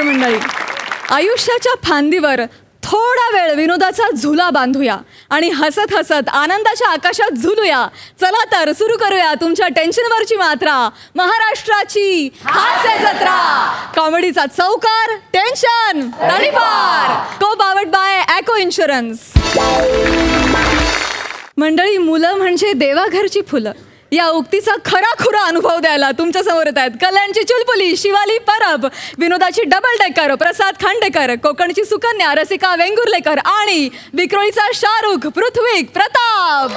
मंडळी, आयुष्याच्या फांदीवर थोडा वेळ विनोदाचा झुला बांधूया आणि हसत हसत आनंदाच्या आकाशात झुलूया. चला तर सुरू करूया तुमच्या टेन्शनवरची मात्रा, महाराष्ट्राची हास्य जत्रा. कॉमेडीचा चौकार, टेन्शन तडीपार. को पावर्ड बाय ॲको इन्शुरन्स. मंडळी, मुलं म्हणजे देवाघरची फुलं या उक्तीचा खराखुरा अनुभव द्यायला तुमच्या समोर येत आहेत कल्याणची चुलबुली शिवाली परब, विनोदाची डबल डेकर प्रसाद खांडेकर, कोकणची सुकन्या रसिका वेंगुर्लेकर आणि विक्रोळीचा शाहरुख पृथ्वी प्रताप.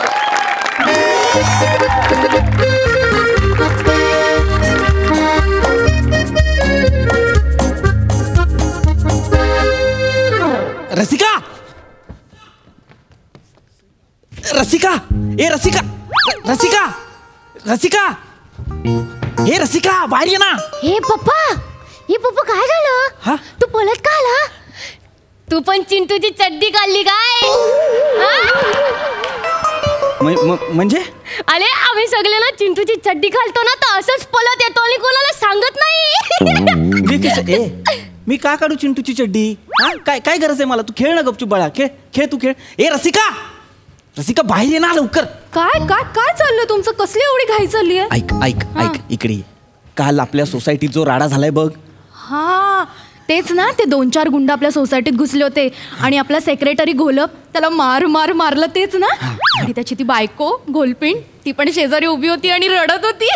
रसिका, रसिका, ए रसिका, रसिका, रसिका, हे रसिका बाहेर ये ना. हे पप्पा काय झालं? हा? तू पळत का आला? तू पण चिंटूची चड्डी काढली काय? म्हणजे अरे आम्ही सगळे ना चिंटूची चड्डी घालतो ना तर असंच पळत येतो आणि कोणाला सांगत नाही. मी का काढू चिंटूची चड्डी? हा, काय गरज आहे मला? तू खेळ ना गपचूप बाळा, खेळ तू खेळ. ए रसिका, रसिका बाहेर ये ना लवकर. काय काय काय चाललंय तुमचं? कसली एवढी घाई चालली आहे? ऐक ऐक ऐक इकडे ये. काल आपल्या सोसायटीत जो राडा झालाय बघ. हा तेच ना, ते 2-4 गुंड आपल्या सोसायटीत घुसले होते आणि आपला सेक्रेटरी घोलप त्याला मारलं तेच ना. आणि त्याची ती बायको घोलपिंड ती पण शेजारी उभी होती आणि रडत होती.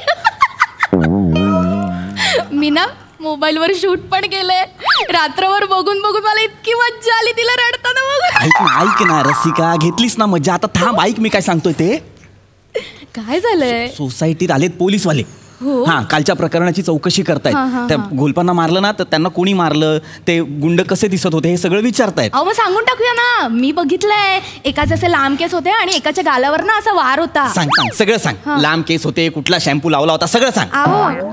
मी ना मोबाईलवर शूट पण केलंय. रात्रभर बघून मला इतकी मज्जा आली तिला रडताना बघून. ऐक ना रसिका, घेतलीस ना मज्जा. आता थांब, ऐक मी काय सांगतोय ते. काय झालंय? सोसायटीत आलेत पोलीसवाले. हा, कालच्या प्रकरणाची चौकशी करतायत. त्या घोलपांना मारलं ना तर त्यांना कोणी मारलं, ते गुंड कसे दिसत होते हे सगळं विचारतायत. अहो मग सांगून टाकूया ना. मी बघितलंय, एकाचे असे लांब केस होते आणि एकाच्या गालावर ना असा वार होता. सांग सगळं सांग. लांब केस होते, कुठला शॅम्पू लावला होता, सगळं सांग.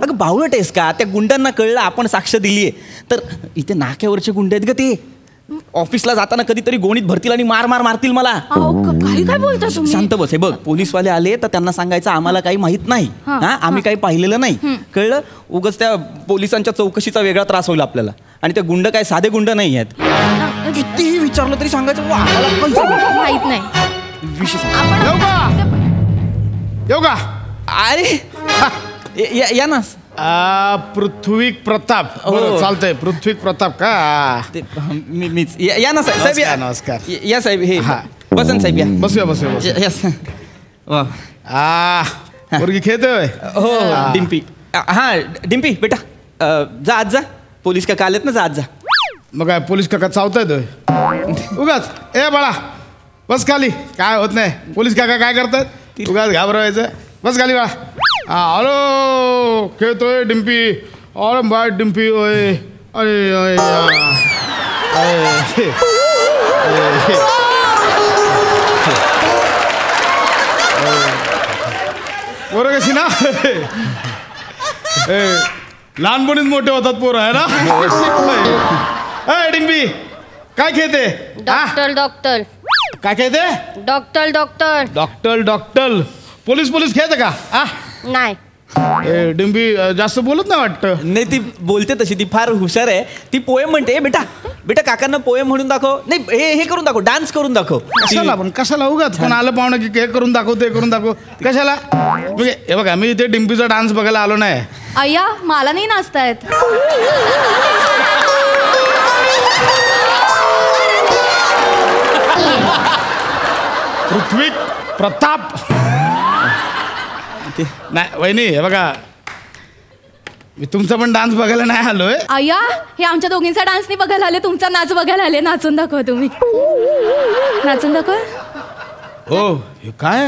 अगं बावळट आहेस का? त्या गुंडांना कळलं आपण साक्ष दिलीये तर. इथे नाक्यावरचे गुंड आहेत ग ते. ऑफिसला जाताना कधीतरी गोणीत भरतील आणि मारतील मला. काय बोलता तुम्ही? शांत बस. हे बघ, पोलीसवाले आले तर त्यांना सांगायचं आम्हाला काही माहित नाही, आम्ही काही पाहिलेलं नाही, कळलं? उगाच त्या पोलिसांच्या चौकशीचा वेगळा त्रास होईल आपल्याला. आणि ते गुंड काय साधे गुंड नाही आहेत. कितीही विचारलं तरी सांगायचं आम्हाला माहित नाही. येऊ का? अरे या ना. पृथ्वी प्रताप. चालतंय, पृथ्वी प्रताप का? मीच. या ना साहेब. नमस्कार. या साहेब. हे बसन साहेब, या. बसूया. मुलगी खेळतोय. हो डिम्पी. हा डिम्पी बेटा, जा आज जा. पोलीस काका आलेत ना, जा आज जा. मग काय पोलीस काका चावतायत उगाच? ए बाळा बस खाली, काय होत नाही. पोलीस काका काय करतात? उगाच घाबरवायचं. बस खाली बाळा. हॅलो, खेळतोय डिम्पी. अरे बाय डिम्पी. ओय अरे पोरं कशी ना, लहानपणीच मोठे होतात पोरं, आहे ना? ए डिम्पी, काय खेळते? डॉक्टर. काय खेळते? डॉक्टर. पोलीस खेळते का? नाही. डिंबी जास्त बोलत नाही वाटतं. नाही, ती बोलते तशी, ती फार हुशार आहे. ती पोएम म्हणते. बेटा काकांना पोएम म्हणून दाखव. नाही, हे करून दाखव, डान्स करून दाखव. कशाला उगाच कोण आलं पाहुणं की हे करून दाखव, ते करून दाखव, कशाला? हे बघा, मी इथे डिंपीचा डान्स बघायला आलो नाही. अय्या, मला नाही नाचता येत. पृथ्वी प्रताप. नाही वहिनी, हे बघा, मी तुमचा पण डान्स बघायला नाही आलोय. अय्या, हे आमच्या दोघींचा डान्स नाही बघायला आले, तुमचा नाच बघायला आले. नाचून दाखव तुम्ही. नाचून दाखव. हो, हे काय?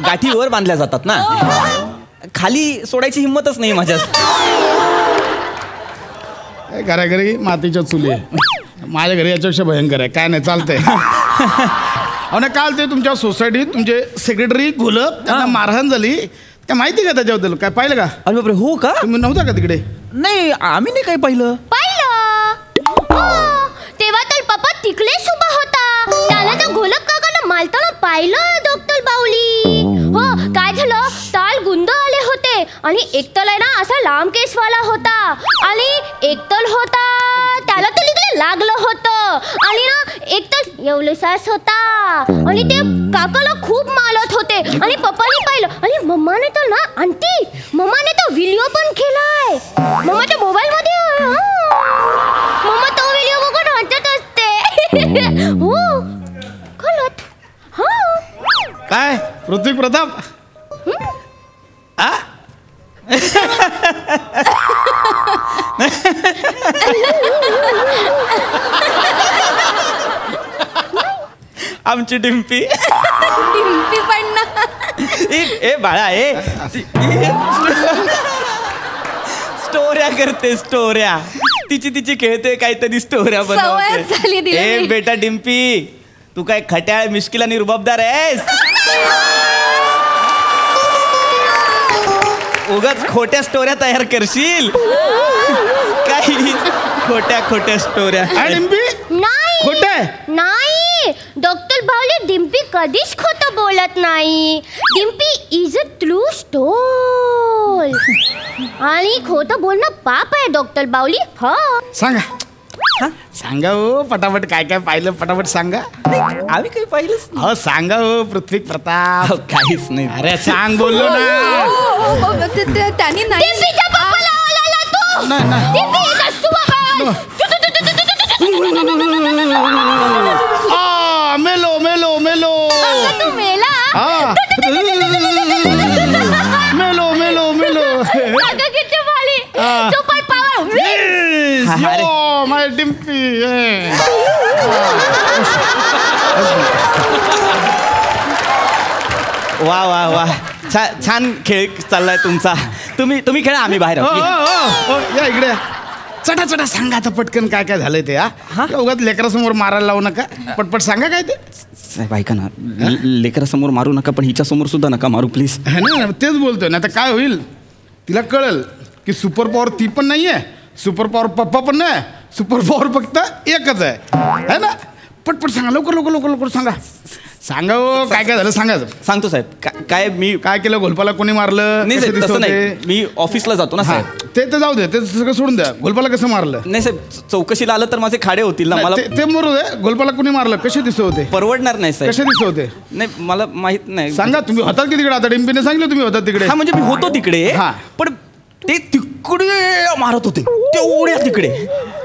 गाठी वर बांधल्या जातात ना, खाली सोडायची हिंमतच नाही माझ्यात. घराघरी मातीच्या चुली आहे. माझ्या घरी याच्यापेक्षा भयंकर आहे. काय नाही, चालतंय. आणि काल ते तुमच्या सोसायटीत तुमचे सेक्रेटरी घोलप, त्यांना मारहाण झाली. काय माहिती का त्याच्याबद्दल? काय पाहिलं का? अरे बापरे, हो का? तुम्ही नव्हता का तिकडे? नाही, आम्ही नाही काही पाहिलं. तेव्हा तर पप्पा तिकडेच उभा होता. त्याला तर घोलप काकांना मारताना पाहिलं डॉक्टर बाहुली. हो, काय झालं, ताल गुंड आले होते आणि एकतल आहे ना असा लांब केसवाला होता आणि एकतल होता त्याला तर इकडे लागलं होतं आणि ना एकतल एवढसाच होता आणि ते काकाला खूप मालत होते आणि पप्पाने पाहिलं आणि मम्माने तर ना आंटी मम्माने तर व्हिडिओ पण केलाय मम्माच्या मोबाईल मध्ये मम्मा तो व्हिडिओ बघून हसत असते हो कळत हा काय पृथ्वी प्रताप आ आमची डिम्पी डिम्पी पण ना ए बाळा स्टोऱ्या करते स्टोऱ्या तिची खेळते काहीतरी स्टोऱ्या सवयच झाली बनवते तिला ए ती. बेटा डिम्पी तू काय खट्याळ मिश्किल आणि रुबाबदार आहेस उगाच खोट्या स्टोऱ्या तयार करशील काही खोट्या स्टोऱ्या डिम्पी नाही खोटं नाही डॉक्टर बावली डिम्पी कधीच खोटं बोलत नाही Dimpy is a true stole आणि खोटं बोलणं पाप आहे डॉक्टर बावली हो सांगा हो पटापट काय काय पाहिलं पटापट सांगा आम्ही काही पाहिलंच हो सांगा हो पृथ्वी प्रताप काहीच नाही अरे सांग बोललो ना त्यांनी नाही डिम्पीच्या पप्पाला आला तू नाही, नाही. डिम्पी इज अ सुपर मेलो तू मेला मेलो काका किती वाली हा. सुपर पावर माय डिम्पी वा वा वा छान खेळ चाललाय तुमचा तुम्ही खेळा आम्ही बाहेर आहोत. या इकडे चटा चटा सांगा आता पटकन काय काय झालंय ते हा उगाच लेकरासमोर मारायला लावू नका पटपट सांगा काय ते साहेब ऐका ना लेकरासमोर मारू नका पण हिच्या समोर सुद्धा नका मारू प्लीज ना तेच बोलतोय ना आता काय होईल तिला कळल की सुपर पॉवर ती पण नाहीये सुपर पॉवर पप्पा पण नाही सुपर पॉवर फक्त एकच आहे ना पटपट सांगा लवकर सांगा हो काय काय झालं सांगा सांगतो साहेब काय मी काय केलं घोलपाला कोणी मारलं नाही कसे साहेब, दिसत तसं नाही होते? मी ऑफिसला जातो ना हा, साहेब ते तर जाऊ दे ते सगळं सोडून द्या घोलपाला कसं मारलं नाही साहेब चौकशीला आलं तर माझे खाडे होतील ना मला ते मरू दे घोलपाला कोणी मारलं कसे दिसत होते परवडणार नाही कसे साहेब दिसत होते नाही मला माहित नाही सांगा तुम्ही होतात की तिकडे आता डिम्पीने सांगितलं तुम्ही होतात तिकडे हा म्हणजे मी होतो तिकडे हा. पण ते तिकडे मारत होते तेवढ्या तिकडे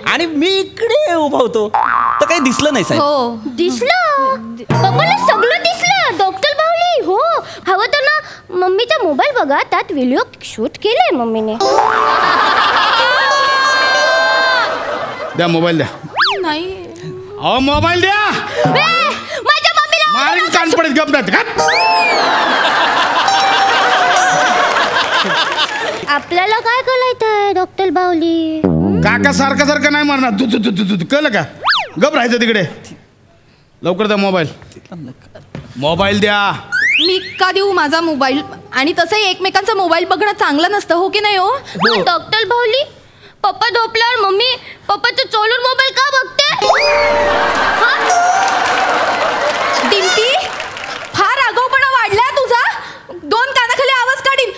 आणि मी इकडे उभा होतो तर काही दिसलं नाही साहेब हो दिसलं पप्पाला सगळं दिसलं डॉक्टर बावली हो हवं तर ना मम्मीचा मोबाईल बघा त्यात व्हिडिओ शूट केलाय मम्मीने द्या मोबाईल द्या नाही अहो मोबाईल द्या माझ्या मम्मीला मारीन कान पडत गप नाही का आपल्याला काय कळायचंय डॉक्टर बावली काका सारखं नाही मारणार तू कळलं का गप राहायचं तिकडे लवकर द्या मोबाईल द्या मी का देऊ माझा मोबाईल आणि तसंही एकमेकांचा मोबाईल बघणं चांगलं नसतं हो की नाही हो डॉक्टर बावली पप्पा झोपल्यावर मम्मी पप्पाचं चोलून मोबाईल का बघते डिम्पी फार आगाऊपणा वाढलाय तुझा 2 कानाखाली आवाज काढीन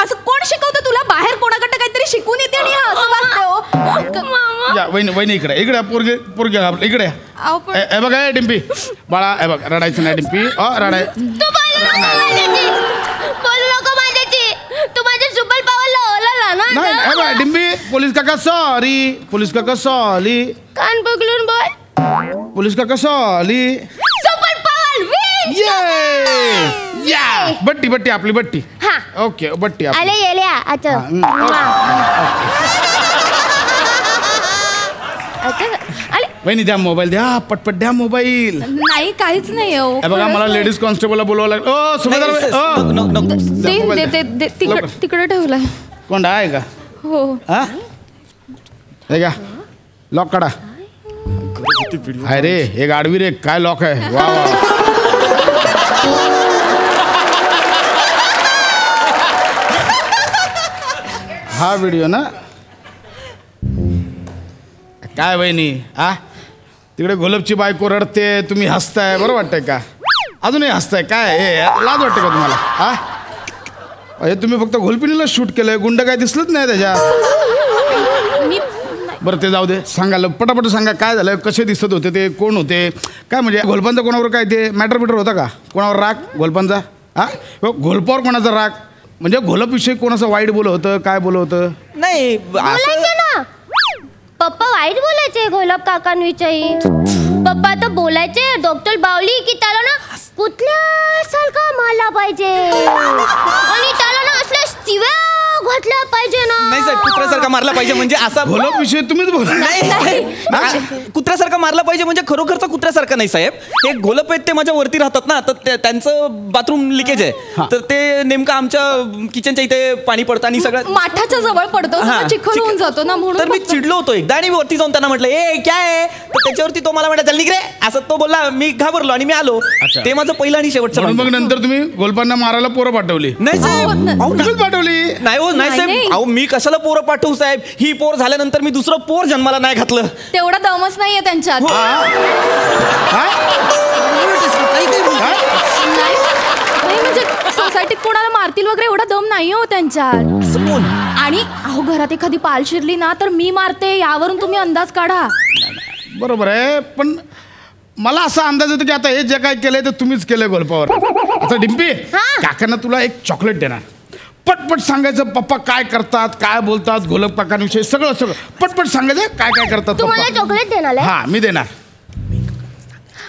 असं कोण शिकवतं तुला बाहेर कोणाकडे काहीतरी शिकून येते आणि हा असं वागतं हो या वहिनी इकडे पोरगे घाबरले इकडे अहो, पण- हे बघ हे डिम्पी बाळा हे बघ रडायचं नाही डिम्पी रडाय तू बोलू नको माझ्याची तू माझ्या सुपर पावरला ओलाला नाही हे बघ डिम्पी पोलीस काका सॉरी कान पकडून बोल पोलीस काका सॉरी सुपर पावर विन या बट्टी आपली बट्टी हा ओके बट्टी आपली. आले येल्या अच्छा आले वहिनी द्या मोबाईल द्या पटपट द्या मोबाईल नाही काहीच नाही हो हे बघा मला लेडीज कॉन्स्टेबलला बोलवावं लागलं ओ सुभेदार तिकडे तिकडे ठेवलाय कोण आहे का हो हा हे का लॉक काढा हाय रे एक आडवी रे काय लॉक आहे वा हा व्हिडिओ ना काय वहिनी हा तिकडे गुलाबची बायको रडते तुम्ही हसताय बरं वाटतंय का अजूनही हसताय काय हे लाज वाटते का तुम्हाला हा हे तुम्ही फक्त घोलपिनीला शूट केलंय, गुंड काय दिसलंच नाही त्याच्यात. मी बरं ते जाऊ दे, सांगायला पटापट सांगा काय झालं, कसे दिसत होते ते, कोण होते काय, म्हणजे घोलपांचा कोणावर काय ते मॅटर बिटर होता का, कोणावर राग घोलपांचा? हा घोलपावर कोणाचा राग, म्हणजे घोलपविषयी कोणाचं वाईट बोलत होतं, काय बोलत होतं? नाही बोलायचे ना पप्पा, वाईट बोलायचे घोलप काकांविषयी. पप्पा तर बोलायचे डॉक्टर बावली की त्याला ना कुठल्या सारखा मारला पाहिजे आणि त्याला ना असल्या शिव्या घातल्या पाहिजे ना. नाही साहेब, कुत्र्यासारखा मारला पाहिजे म्हणजे असा घोलप विषय तुम्हीच बोला. नाही, कुत्र्यासारखा मारला पाहिजे म्हणजे खरोखरचा कुत्र्यासारखा नाही साहेब. हे घोलप आहेत ते माझ्या वरती राहतात ना, तर त्यांचं बाथरूम लिकेज आहे, तर ते नेमकं आमच्या किचनच्या इथे पाणी पडतं आणि सगळं माठाच्या जवळ पडतो, हा, चिखल होऊन जातो ना, म्हणून तर मी फक्त- चिडलो होतो एकदा आणि वरती जाऊन त्यांना म्हटलं ए काय आहे, तर त्याच्यावरती तो मला म्हणाला चल निघ रे, असं तो बोलला. मी घाबरलो आणि मी आलो. अच्छा. ते माझं पहिलं आणि शेवटचं म्हणून भांडण. मग नंतर तुम्ही गोलपांना मारायला पोरं पाठवली? नाही साहेब, अहो, तुम्हीच पाठवली? नाही हो, नाही नाही. साहेब, अहो मी कशाला पोरं पाठवू साहेब, ही पोर झाल्यानंतर मी दुसरं पोर जन्माला नाही घातलं. तेवढा दमच नाहीये त्यांच्यात. नाही नाही, म्हणजे सोसायटीत कोणाला मारतील वगैरे एवढा दम नाही हो त्यांच्यात. आणि अहो घरात एखादी पाल शिरली ना तर मी मारते, यावरून तुम्ही अंदाज काढा. बरोबर आहे, पण मला असा अंदाज येतो की आता हे जे काय केलंय ते तुम्हीच केलंय गोलपावर. आता डिम्पी, काकांना तुला एक चॉकलेट देणार, पटपट सांगायचं पप्पा काय करतात, काय बोलतात, गोलप काकांविषयी सगळं सगळं पटपट सांगायचं काय काय करतात तुम्हाला पप्पा. चॉकलेट देणार आहे? हा मी देणार.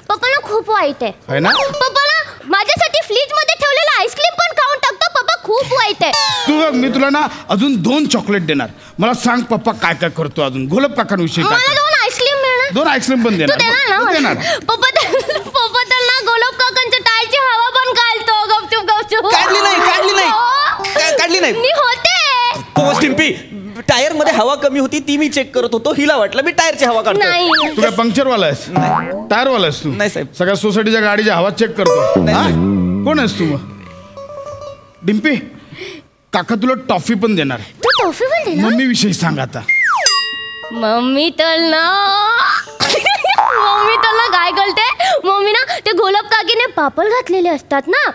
पप्पाला खूप वाईट आहे. है ना? पप्पाला माझ्यासाठी फ्रीज मध्ये ठेवलेलं आईस्क्रीम पण खाऊन टाकतो. पप्पा खूप वाईट आहे. तू बघ, मी तुला ना अजून 2 चॉकलेट देणार. मला सांग पप्पा काय काय करतो अजून गोलप काकांविषयी काय मला काय? 2 आईस्क्रीम मिळणार. 2 आईस्क्रीम पण तू देणार. देणार तू ना देणार. पप्पा तर ना गोलप काकांच्या टायरची हवा पण काढतो गपचूप गपचूप. काढली नाही, काढली नाही. काढली नाही. मी होते. तो स्टिम्पी, टायर मध्ये हवा कमी होती ती मी चेक करत होतो, हिला वाटलं मी टायरची हवा काढतो. नाही. तू काय पंक्चरवाला आहेस? टायरवाला आहेस तू? नाही साहेब. सगळ्या सोसायटीच्या गाडीची हवा चेक करतो. नाही हा? साहेब. कोण आहेस तू मग? डिम्पी, काका तुला टॉफी पण देणार. तू टॉफी पण दे ना. मम्मी विषयी सांग आता. मम्मी तर ना काय करते, मम्मी ना ते गोलप काकीने पापड घातलेले असतात ना,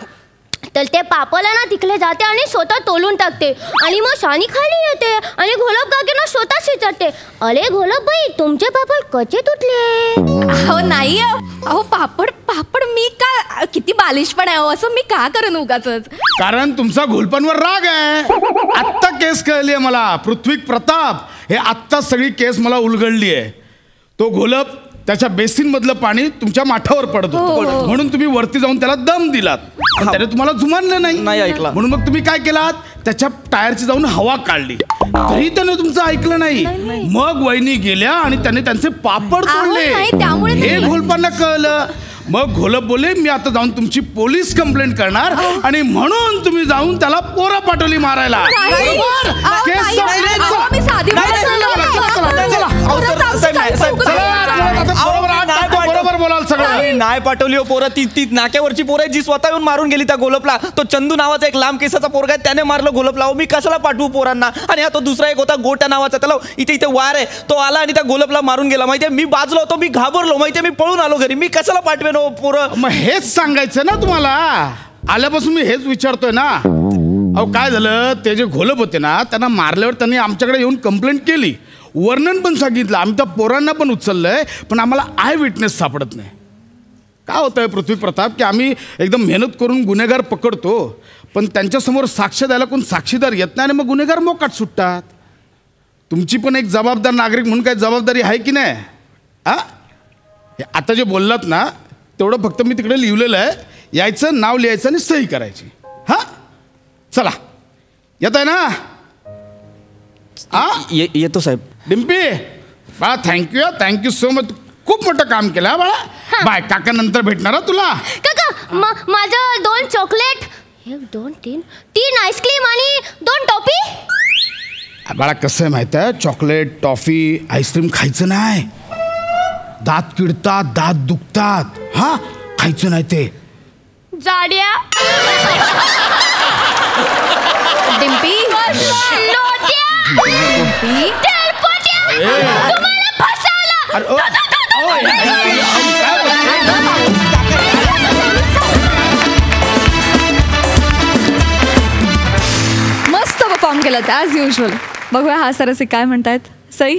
तर ते पापला ना तिकडे जाते आणि स्वतः तोलून टाकते आणि मग शानी खाली येते आणि गोलप काकीना स्वतः शिचारते, अरे गोलप बाई तुमचे पापड कसे तुटले? अहो नाही अहो, पापड पापड मी का, किती बालिश पण आहे असं मी का करेन उगाचच. कारण तुमचा घोलपांवर राग आहे. आत्ता केस कळली आहे मला. पृथ्वी प्रताप हे आत्ता सगळी केस मला उलगडली आहे. तो घोलप त्याच्या बेसिन मधलं पाणी तुमच्या माठावर पडत होतं, म्हणून तुम्ही वरती जाऊन त्याला दम दिलात, पण त्याने तुम्हाला जुमानलं नाही ऐकला. म्हणून मग तुम्ही काय केलात, त्याच्या टायरची जाऊन हवा काढली, तरी त्याने तुमचं ऐकलं नाही. मग वहिनी गेल्या आणि त्याने त्यांचे पापड अहो, तोडले. नाही, त्यामुळे हे नाही. घोलपांना कळलं. मग घोलप बोले मी आता जाऊन तुमची पोलीस कंप्लेंट करणार, आणि म्हणून तुम्ही जाऊन त्याला पोरं पाठवली मारायला. नाही. बरोबर? अहो, केस नाही, संपली. नाही, अहो, मी साधी नाही, बोलत नाही, नाही. चला, चला, चला, चला. अहो, सर, साहेब, नाही, साहेब, चला, आता बरोबर आठ टाका, बरोबर बोलाल सगळं. नाही पाठवली हो पोरं, ती नाक्यावरची पोरं आहे जी स्वतः येऊन मारून गेली त्या गोलपला. तो चंदू नावाचा एक लांब केसाचा पोरगा आहे, त्याने मारलं गोलपला. मी कशाला पाठवू पोरांना? आणि हा तो दुसरा एक होता गोट्या नावाचा, त्याला इथे वार आहे, तो आला आणि त्या गोलपला मारून गेला. माहितीये, मी बाजलो होतो, मी घाबरलो, माहितीये, मी पळून आलो घरी. मी कशाला पाठवेन हो पोरं? मग हेच सांगायचं ना तुम्हाला. आल्यापासून मी हेच विचारतोय ना. अहो काय झालं, ते जे घोलप होते ना, त्यांना मारल्यावर त्यांनी आमच्याकडे येऊन कंप्लेंट केली, वर्णन पण सांगितलं, आम्ही त्या पोरांना पण उचललंय, पण आम्हाला आय विटनेस सापडत नाही. काय होतंय पृथ्वी प्रताप, की आम्ही एकदम मेहनत करून गुन्हेगार पकडतो, पण त्यांच्यासमोर साक्ष द्यायला कोण साक्षीदार येत नाही आणि मग गुन्हेगार मोकाट सुटतात. तुमची पण एक जबाबदार नागरिक म्हणून काय जबाबदारी आहे की नाही? हा, आता जे बोललात ना तेवढं फक्त मी तिकडे लिहिलेलं आहे. यायचं, नाव लिहायचं आणि सही करायची. हा, चला, येत आहे ना? हा, येतो साहेब. डिम्पी बाळा, थँक्यू सो मच. खूप मोठं काम केलं हा बाळा. बाय, काका नंतर भेटणार हा तुला. काका माझं 2 चॉकलेट, 1 2 3 आईस्क्रीम आणि 2 टॉफी. बाळा कसं आहे माहिती आहे, चॉकलेट टॉफी आईस्क्रीम खायचं नाही. दात किडतात, दात दुखतात. हा, खायचं नाही ते. जाड्या डिम्पी लोट्या डिम्पी तेलपोट्या, तुम्हाला फसायला. अरे, केलं ॲज युजल. बघूया हा सरसी काय म्हणतायत. सई.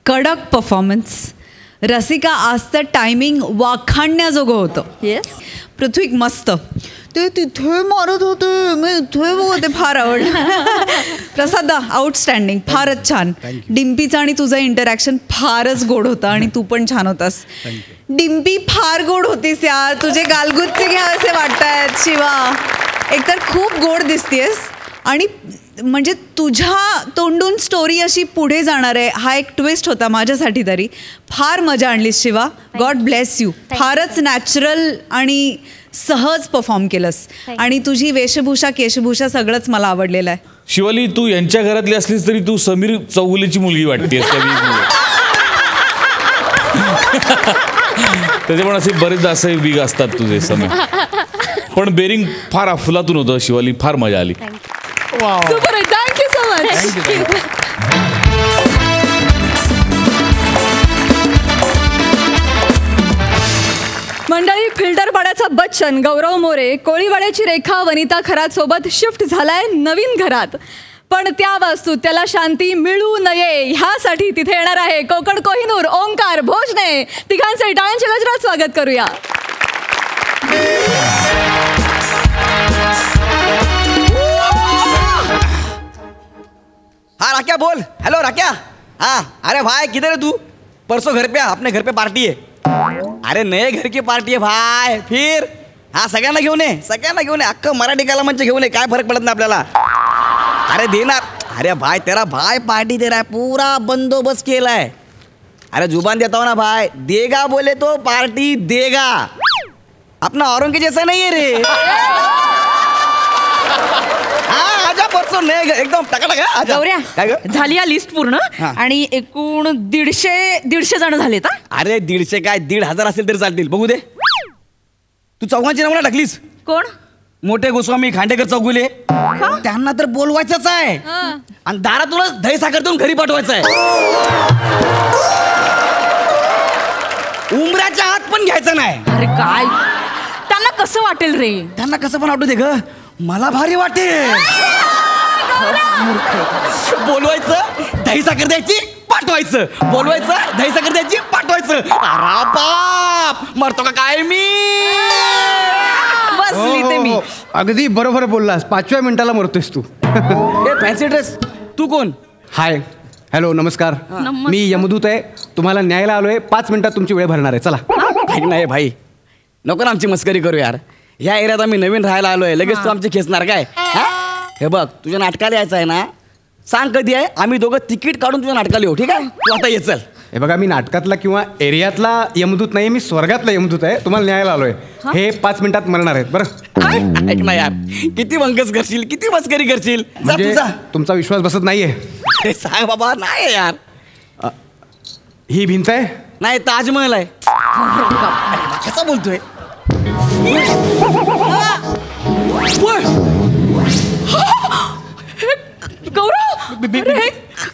कडक परफॉर्मन्स. रसिका आजचं टायमिंग वाखाणण्याजोगं होतं. येस. पृथ्वी मस्त. ते तिथे मारत होते मी इथे बघते, फार आवडलं. प्रसाद आउटस्टँडिंग, फारच छान. डिम्पीचं आणि तुझं इंटरॅक्शन फारच गोड होतं आणि तू पण छान होतास. डिम्पी फार गोड होतीस यार, तुझे गालगुच्चे घ्यावेसे वाटतायत शिवा. एकतर खूप गोड दिसतेस आणि म्हणजे तुझ्या तोंडून स्टोरी अशी पुढे जाणार आहे हा एक ट्विस्ट होता माझ्यासाठी तरी. फार मजा आणलीस शिवा. God bless you. फारच नॅचरल आणि सहज परफॉर्म केलंस आणि तुझी वेशभूषा केशभूषा सगळंच मला आवडलेलं आहे. शिवाली, तू यांच्या घरातली असलीस तरी तू समीर चौगुलेची मुलगी वाटतेस. त्याचे पण असे बरेच असे विग असतात तुझे समीर. पण बेरिंग फार अफलातून होतं शिवाली. फार मजा आली. सुपर आहे. Thank you so much. मंडळी, फिल्टर पाड्याचा बच्चन गौरव मोरे, कोळीवाड्याची रेखा वनिता खरात सोबत शिफ्ट झालाय नवीन घरात. पण त्या वास्तूत त्याला शांती मिळू नये ह्यासाठी तिथे येणार आहे कोकण कोहिनूर ओंकार भोजने. तिघांचे टाळ्यांच्या गजरात स्वागत करूया. हाँ राक्या बोल. हेलो राक्या. हाँ अरे भाई किधर है तू. परसों घर पे अपने घर पे पार्टी है. अरे नए घर की पार्टी है भाई. फिर हाँ सगळ्यांना घेऊन ये, सगळ्यांना घेऊन ये. अख्खं मराठी कलामंच घेऊन ये. काय फरक पडत नाही आपल्याला. अरे देना. अरे भाई तेरा भाई पार्टी दे रहा है. पूरा बंदोबस्त केला है. अरे जुबान देता हूँ ना भाई. देगा बोले तो पार्टी देगा. अपना औरों के जैसा नहीं है रे. आजा परसों नए एकदम टका. गौऱ्या, झाली या लिस्ट पूर्ण आणि एकूण 150 जण झालेत. अरे 150 काय 1,500 असेल तरी चालतील. बघू दे. तू चौघांची नावं टाकलीस. कोण. मोठे गोस्वामी, खांडेकर, चौगुले. त्यांना तर बोलवायचंच आहे आणि दारातूनच दही साखर देऊन घरी पाठवायचं आहे. उंबऱ्याच्या हात पण घ्यायचं नाही. अरे काय त्यांना कसं वाटेल रे. त्यांना कसं पण वाटू दे ग. मला भारी वाटेल. बोलवायचं दही साखर द्यायची पाठवायचं. बोलवायचं दही साखर द्यायची पाठवायचं. अरे बाप मरतो का काय मी. बसली ते मी. अगदी बरोबर बोललास. 5व्या मिनिटाला मरतोयस तू. Fancy dress. तू कोण. हाय हॅलो नमस्कार. मी यमदूत आहे. तुम्हाला न्यायला आलोय. 5 मिनिटात तुमची वेळ भरणार आहे. चला. ऐक नाही भाई, नको ना आमची मस्करी करू यार. ह्या एरियात आम्ही नवीन राहायला आलोय. लगेच तू आमची खेचणार काय. हे बघ तुझ्या नाटकाला यायचं आहे ना. सांग कधी आहे. आम्ही दोघं तिकीट काढून तुझ्या नाटकाला येऊ. ठीक आहे. तू आता ये चल. हे बघा मी नाटकातला किंवा एरियातला यमदूत नाही. मी स्वर्गातला यमदूत आहे. तुम्हाला न्यायला आलोय. हे 5 मिनिटात मरणार आहेत. बरं ऐक ना यार, किती वंकस करशील, किती मस्करी करशील. म्हणजे तुमचा विश्वास बसत नाहीये. सांग बाबा. नाही यार. ही भिंत आहे. नाही ताजमहल आहे. कसा बोलतोय. गौरव,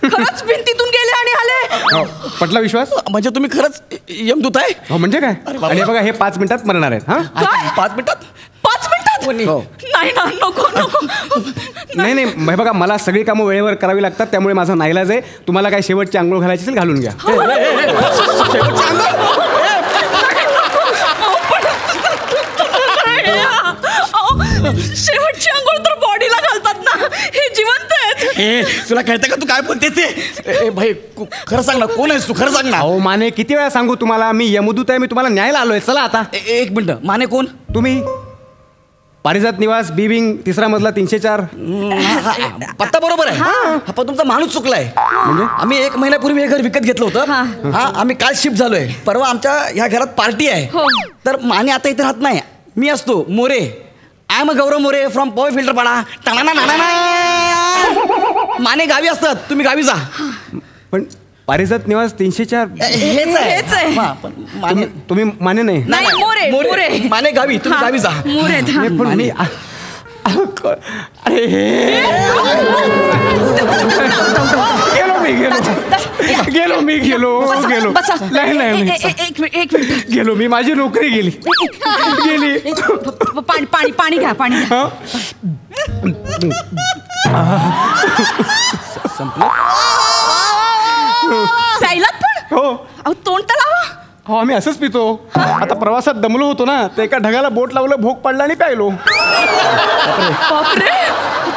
खरंच भिंतीतून गेले आणि आले. पटला विश्वास. म्हणजे तुम्ही खरंच यमदूत आहे. हो म्हणजे काय. आणि बघा हे 5 मिनिटात मरणार आहेत. हा 5 मिनिटात. 5 मिनिटात. नाही ना, नको नको. नाही हे बघा मला सगळी कामं वेळेवर करावी लागतात. त्यामुळे माझा नाईलाज आहे. तुम्हाला काय शेवटची आंघोळ घालायची असेल घालून घ्या. शेवटची आंघोळ तर बॉडीला घालतात ना. हे जिवंत आहेत. तुला कळतं का तू काय बोलते ते. भाई खरं सांग ना. कोण आहेस तू. खरं सांग ना. अहो माने किती वेळा सांगू तुम्हाला. मी यमदूत आहे. मी तुम्हाला न्यायला आलोय. चला आता. एक मिनिट. माने कोण. तुम्ही. पारिजात निवास बी विंग 3रा मजला 304. पत्ता बरोबर आहे. पण तुमचा माणूस चुकलाय. म्हणजे आम्ही 1 महिन्यापूर्वी हे घर विकत घेतलं होतं. हा आम्ही काल शिफ्ट झालोय. परवा आमच्या ह्या घरात पार्टी आहे. तर माने आता इथे राहत नाही. मी असतो. More. I am Gaurav More from power filter Pada. माने गावी असतात. तुम्ही गावी जा. पण पारिजात निवास 304 हेच आहे. तुम्ही माने नाही. मोरे. माने गावी. तुम्ही गावी जा. मोरे. अरे गेलो मी नाही एक मिनिट गेलो मी. माझी नोकरी गेली. पाणी घ्या. प्यायलात पण? हो अहो तोंड तर लावा. हो आम्ही असंच पितो. आता प्रवासात दमलो होतो ना, तर एका ढगाला बोट लावलं, भोग पडला आणि प्यायलो. बापरे,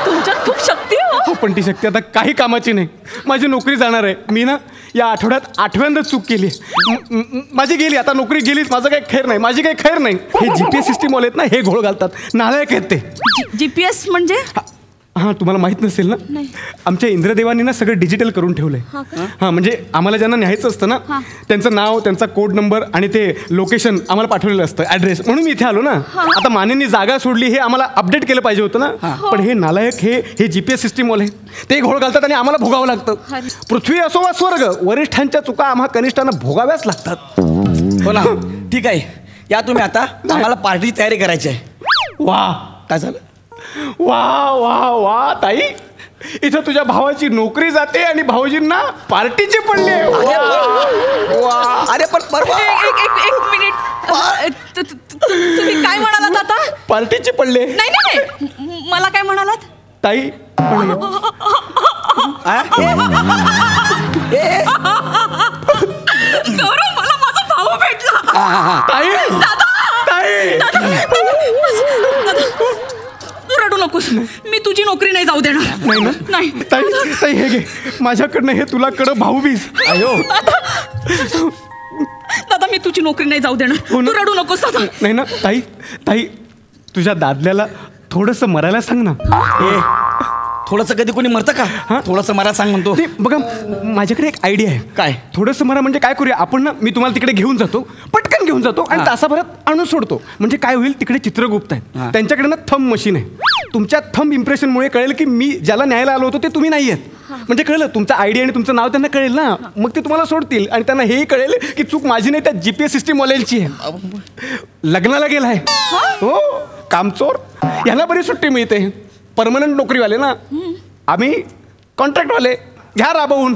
तुमच्यात खूप शक्ती आहे हो. हो, पण ती शक्ती आता काही कामाची नाही. माझी नोकरी जाणार आहे. मी ना या आठवड्यात 8व्यांदा चूक केली. माझी गेली, आता नोकरी गेलीच. माझं काही खैर नाही, माझी काही खैर नाही. हे जीपीएस सिस्टीम वाले आहेत ना, हे घोळ घालतात. नालायक आहेत ते. जीपीएस म्हणजे? हां, तुम्हाला माहित नसेल ना, आमच्या इंद्रदेवांनी ना सगळं डिजिटल करून ठेवलंय. हां, म्हणजे आम्हाला ज्यांना न्यायचं असतं ना, त्यांचं नाव, त्यांचा कोड नंबर आणि ते लोकेशन आम्हाला पाठवलेलं असतं, ॲड्रेस. म्हणून मी इथे आलो ना. आता मानेंनी जागा सोडली, हे आम्हाला अपडेट केलं पाहिजे होतं ना. पण हे नालायक हे जीपीएस सिस्टीमवाले ते घोळ घालतात आणि आम्हाला भोगावं लागतं. पृथ्वी असो वा स्वर्ग, वरिष्ठांच्या चुका आम्हा कनिष्ठांना भोगाव्याच लागतात. हो ना, ठीक आहे. या तुम्ही आता, आम्हाला पार्टीची तयारी करायची आहे. वा, काय झालं? वा वा वा ताई, इथं तुझ्या भावाची नोकरी जाते आणि भाऊजींना पार्टीची पडली. अरे पण परवा एक मिनिट, तुम्ही काय म्हणालात आता? पार्टीची पडले. नाही नाही नाही, मला काय म्हणालात? ताई गौरव, मला माझा भाऊ भेटला. ताई ताई, तू रडू नकोस, मी तुझी नोकरी नाही जाऊ देणार. नाही ना? नाही ताई ताई, हे घे माझ्याकडनं, हे तुला कडं भाऊबीज. अयो, दादा, मी तुझी नोकरी नाही जाऊ देणार. हो ना? तू रडू नकोस दादा. नाही ना ताई, ताई तुझ्या दादल्याला थोडंसं मरायला सांग ना. थोडंसं कधी कोणी मरतं का? थोडंसं मरा सांग म्हणतो. ते बघा, माझ्याकडे एक आयडिया आहे. काय? थोडंसं मरा म्हणजे काय करूया आपण ना, मी तुम्हाला तिकडे घेऊन जातो, पटकन घेऊन जातो आणि तासाभरात आणून सोडतो. म्हणजे काय होईल, तिकडे चित्रगुप्त आहेत, त्यांच्याकडे ना थंब मशीन आहे. तुमच्या थंब इम्प्रेशनमुळे कळेल की मी ज्याला न्यायला आलो होतो ते तुम्ही नाही आहेत. म्हणजे कळलं, तुमचा आयडिया आणि तुमचं नाव त्यांना कळेल ना, मग ते तुम्हाला सोडतील. आणि त्यांना हेही कळेल की चूक माझी नाही, त्या जीपीएस सिस्टीमवाल्यांची आहे. लग्नाला गेलाय हो कामचोर, यांना बरी सुट्टी मिळते. परमनंट नोकरीवाले ना, आम्ही कॉन्ट्रॅक्टवाले, घ्या राबवून.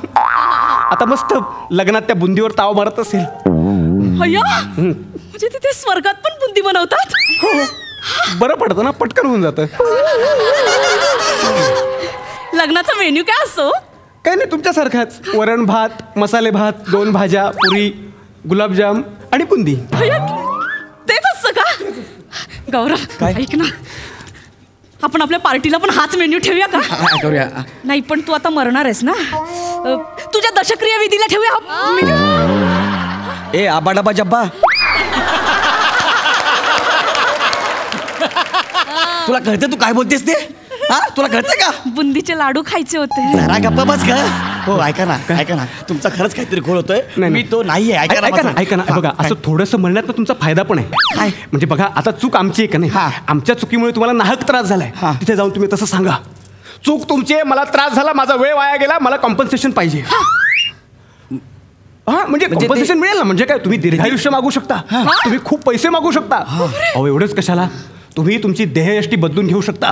आता मस्त लग्नात त्या बुंदीवर ताव मारत असेल. अय्या, म्हणजे तिथे स्वर्गात पण बुंदी बनवतात? बरं पडतं ना, पटकन होऊन जातं. लग्नाचा मेन्यू काय असतो? काय नाही, तुमच्यासारखाच. वरण भात, मसाले भात, 2 भाज्या, पुरी, गुलाबजाम आणि बुंदी. अय्या, तेच असतं का? गौरव, ऐक ना, आपण आपल्या पार्टीला पण हाच मेन्यू ठेवूया का? करूया. नाही, पण तू आता मरणार आहेस ना, तुझ्या दशक्रिया विधीला ठेवूया हा मेन्यू. ए आबा डबा जब्बा, तुला कळतं तू काय बोलतेस ते? हा, तुला कळतंय का? बुंदीचे लाडू खायचे होते. जरा गप्पा बस का? हो, ऐका ना, ऐका ना, तुमचा खरंच काहीतरी घोळ होतोय. मी तो नाहीये. ऐका ना, ऐका ना, ऐका ना, बघा, असं थोडंसं म्हणण्यात ना तुमचा फायदा पण आहे. काय? म्हणजे बघा, आता चूक आमची आहे का नाही, आमच्या चुकीमुळे तुम्हाला नाहक त्रास झालाय. तिथे जाऊन तुम्ही तसं सांगा, चूक तुमची आहे, मला त्रास झाला, माझा वेळ वाया गेला, मला कॉम्पन्सेशन पाहिजे. हा, म्हणजे कॉम्पन्सेशन मिळेल ना. म्हणजे काय, तुम्ही दीर्घायुष्य मागू शकता, तुम्ही खूप पैसे मागू शकता. अहो, एवढंच कशाला, तुम्ही तुमची देहयष्टी बदलून घेऊ शकता.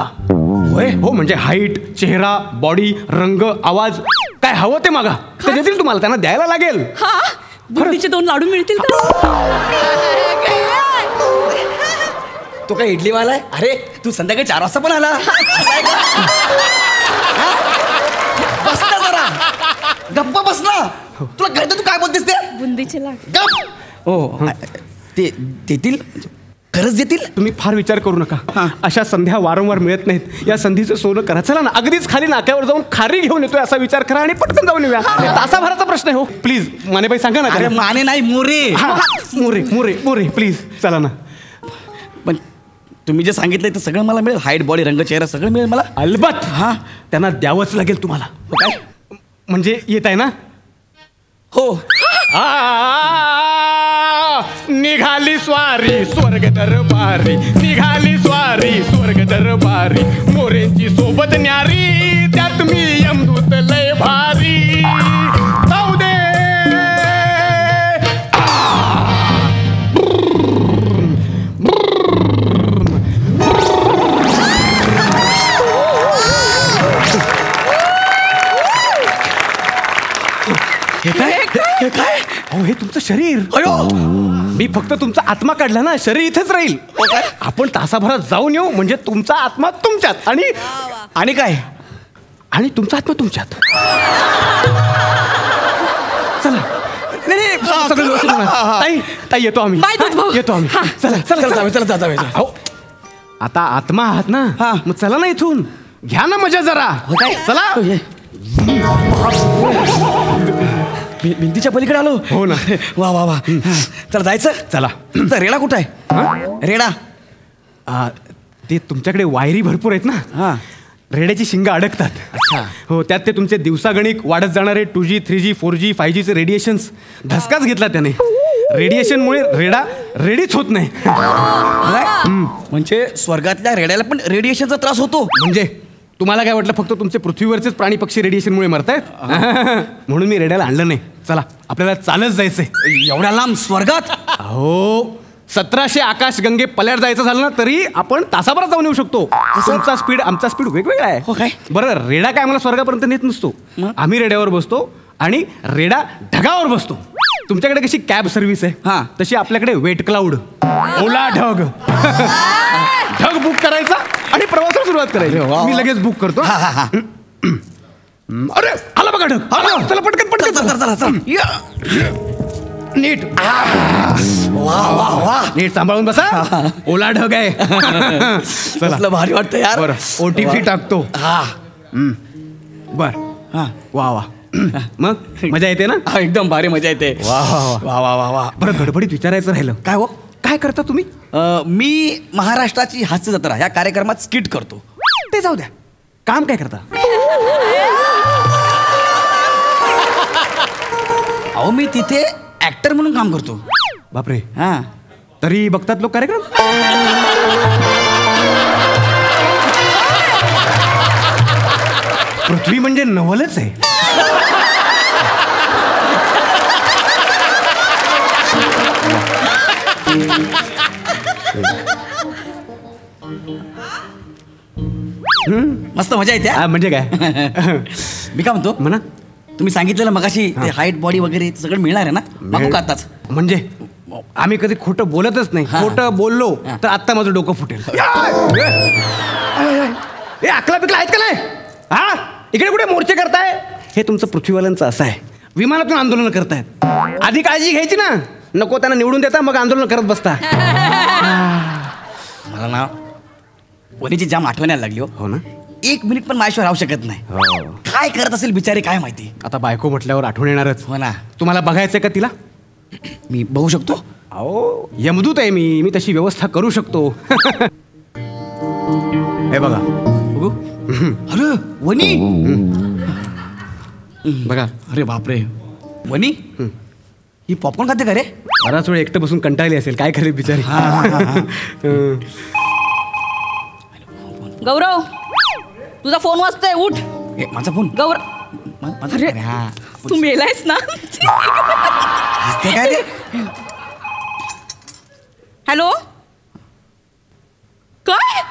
होय, हो, म्हणजे हाईट, चेहरा, बॉडी, रंग, आवाज, काय हवं ते मागा, ते देतील तुम्हाला. त्यांना द्यायला लागेल. हा, बुंदीचे 2 लाडू मिळतील का? तो काय इडलीवाला आहे? अरे तू संध्याकाळी 4 वाजता पण आला. असं आहे का? बस ना जरा, गप्पा बस ना. तुला कळतं तू काय बोलतेस ते? बुंदीचे लाडू. गप. हो, ते देतील, खरंच देतील. तुम्ही फार विचार करू नका. अशा संध्या वारंवार मिळत नाहीत. या संधीचं सोनं करा. चला ना, अगदीच खाली नाक्यावर जाऊन खारी घेऊन येतोय असा विचार करा आणि पटकन जाऊन येऊया. तासाभराचा प्रश्न आहे हो. प्लीज मानेबाई सांगा ना. अरे माने नाही, मोरे. मोरे मोरे मोरे, प्लीज चला ना. पण तुम्ही जे सांगितलंय ते सगळं मला मिळेल. हाईट, बॉडी, रंग, चेहरा सगळं मिळेल मला. अलबत. हा, त्यांना द्यावंच लागेल तुम्हाला. काय म्हणजे येत आहे ना? हो. निघाली स्वारी स्वर्ग दरबारी, निघाली स्वारी स्वर्ग दरबारी, मोरेंची सोबत न्यारी, त्यात मी यमदूत लय भारी. जाऊ दे. हे काय? अहो, हे तुमचं शरीर. अयो, मी फक्त तुमचा आत्मा काढला ना, शरीर इथेच राहील. आपण तासाभरात जाऊन येऊ, म्हणजे तुमचा आत्मा तुमच्यात. आणि आणि काय? आणि तुमचा आत्मा तुमच्यात. चला. नाही सगळं व्यवस्थित होणार. ताई येतो आम्ही. येतो आम्ही. चला. अहो, आता आत्मा आहात ना, मग चला ना इथून, घ्या ना मजा जरा. चला. भिंतीच्या पलीकडे आलो. हो ना. वा वा वा. चला जायचं. चला. रेडा कुठं आहे? रेडा ते तुमच्याकडे वायरी भरपूर आहेत ना, रेड्याची शिंगा अडकतात. अच्छा. हो, त्यात ते तुमचे दिवसागणिक वाढत जाणारे 2G 3G 4G 5Gचे रेडिएशन्स धसकाच घेतला त्याने. रेडिएशनमुळे रेडा रेडीच होत नाही. म्हणजे स्वर्गातल्या रेड्याला पण रेडिएशनचा त्रास होतो? म्हणजे तुम्हाला काय वाटलं फक्त तुमचे पृथ्वीवरचेच प्राणी पक्षी रेडिएशनमुळे मरतायत? म्हणून मी रेड्याला आणलं नाही. चला आपल्याला चालत जायचंय. एवढ्या लांब स्वर्गात? हो, 1700 आकाशगंगे पल्याड जायचं झालं ना तरी आपण तासाभरात जाऊन येऊ शकतो. तुमचा स्पीड आमचा स्पीड वेगवेगळा आहे. हो काय? बरं, रेडा काय आम्हाला स्वर्गापर्यंत नेत नसतो. आम्ही रेड्यावर बसतो आणि रेडा ढगावर बसतो. तुमच्याकडे कशी कॅब सर्व्हिस आहे तशी आपल्याकडे वेट क्लाउड, ओला ढग. ढग बुक करायचा आणि प्रवासाला सुरुवात करायची. मी लगेच बुक करतो. अरे आला बघा ढग. चला पटकन पटकन. नीट. वा वा वा. नीट सांभाळून बसा. ओला ढग आहे. चला भारी वाटतं यार. बरं, OTP टाकतो. बर. वा वा. मग मजा येते ना? एकदम भारी मजा येते. वा वा वा वा वा वा. बरं, गडबडीत विचारायचं राहिलं. काय हो? काय करता तुम्ही? मी महाराष्ट्राची हास्य जत्रा या कार्यक्रमात स्किट करतो. ते जाऊ द्या, काम काय करता? अहो मी तिथे ऍक्टर म्हणून काम करतो. बापरे. हा. तरी बघतात लोक कार्यक्रम? पृथ्वी म्हणजे नवलच आहे. मस्त मजा येते. म्हणजे काय? मी काय म्हणतो म्हणा. तुम्ही सांगितलेलं मगाशी ते हाईट बॉडी वगैरे सगळं मिळणार आहे ना? मागू का आताच? म्हणजे आम्ही कधी खोटं बोलतच नाही. खोटं बोललो तर आत्ता माझं डोकं फुटेल. अकला पिकला आहेत का नाही? हा, इकडे कुठे मोर्चे करताय? हे तुमचं पृथ्वीवाल्यांचं असं आहे, विमानातून आंदोलन करतायत. आधी काळजी घ्यायची ना, नको त्यांना निवडून देता मग आंदोलन करत बसता. मला ना वनीची जाम आठवण यायला लागली. हो ना. 1 मिनिट पण माझ्याशिवाय राहू शकत नाही. काय करत असेल बिचारी काय माहिती. आता बायको म्हटल्यावर आठवण येणारच. हो ना. तुम्हाला बघायचंय का तिला? मी बघू शकतो? अहो, यमदूत आहे मी तशी व्यवस्था करू शकतो. हे बघा. बघू. अरे वनी. बघा. अरे बापरे. वनी ही पॉपकॉर्न खाते का रे? बराच वेळ एकटं बसून कंटाळली असेल. काय करेल बिचारी. गौरव, तुझा फोन वाजतोय, उठ. माझा फोन. गौरव, अरे तू मेलायस ना? काय रे? हॅलो, काय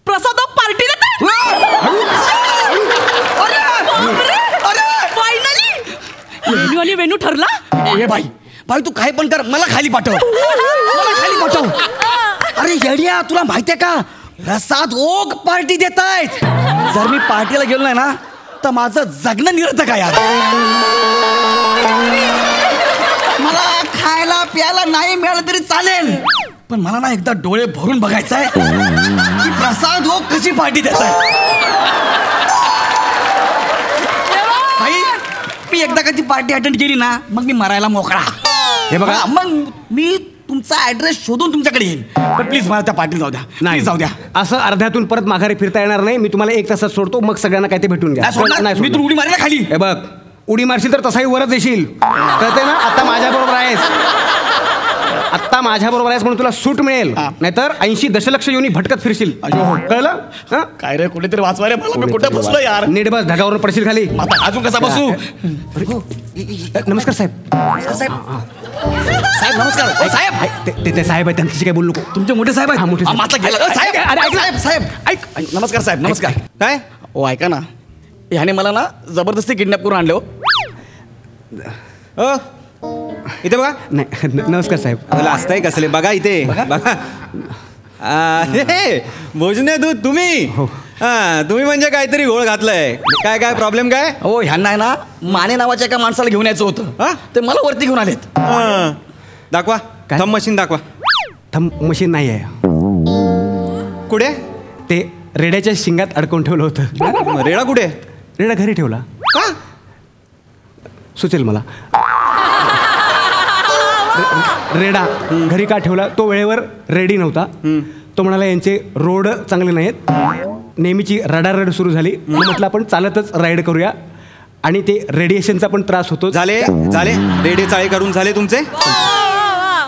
प्रसाद पार्टी देत? फायनली वेणू ठरला. ए बाई बाई, तू काय पण कर, मला खाली पाठव. मला खाली पाठव. अरे येड्या, तुला माहितीये का प्रसाद ओक पार्टी देतायत. जर मी पार्टीला गेलो नाही ना तर माझं जगणं निरर्थक आहे यार. मला खायला प्यायला नाही मिळालं तरी चालेल, पण मला ना एकदा डोळे भरून बघायचं आहे की प्रसाद ओक कशी पार्टी देतायत. भाई, मी एकदा कधी पार्टी अटेंड केली ना मग मी मरायला मोकळा. हे बघा, मग मी तुमचा ऍड्रेस शोधून तुमच्याकडे येईल. पण प्लीज मला त्या पार्टीला जाऊ द्या. नाही जाऊ द्या. असं अर्ध्यातून परत माघारी फिरता येणार नाही. मी तुम्हाला 1 तासात सोडतो, मग सगळ्यांना काय ते भेटून घ्या. मी तू उडी मारेल खाली. हे बघ, उडी मारशील तर तसाही वरच येशील. कळते ना? आता माझ्याबरोबर आहेस. आत्ता माझ्याबरोबर आहेस म्हणून तुला सूट मिळेल, नाहीतर 80 दशलक्ष योनी भटकत फिरशील. कळलं? काय रे, कुठेतरी वाचवा रे मला. मी कुठे बसलो यार. नीट बस, ढगावरून पडशील खाली. आता अजून कसा बसू? नमस्कार साहेब. साहेब साहेब नमस्कार. साहेब ते साहेब आहे, त्यांच्याशी काय बोलू नको. तुमचे मोठे साहेब आहेत. मोठे साहेब. साहेब साहेब ऐक. नमस्कार साहेब. नमस्कार. काय? ओ ऐका ना, ह्याने मला ना जबरदस्ती किडनॅप करून आणले. हो इथे बघा. नाही, नमस्कार साहेब. मला असताय कसले बघा इथे. बघा. मोजणे दूध तुम्ही. हा तुम्ही म्हणजे काहीतरी घोळ घातलाय. काय काय प्रॉब्लेम काय? हो ह्यांना आहे ना माने नावाच्या एका माणसाला घेऊन यायचं होतं. हा? ते मला वरती घेऊन आलेत. दाखवा काय? थंब मशीन दाखवा. थंब मशीन नाही आहे. कुठे? ते रेड्याच्या शिंगात अडकून ठेवलं होतं. रेडा कुठे? रेडा घरी ठेवला. का? सुचेल मला. रेडा घरी का ठेवला? तो वेळेवर रेडी नव्हता. तो म्हणाला यांचे रोड चांगले नाहीत. नेहमीची रडारड सुरू झाली. म्हटलं आपण चालतच राईड करूया. आणि ते रेडिएशनचा पण त्रास होतो. झाले झाले रेडे चाळे करून झाले तुमचे.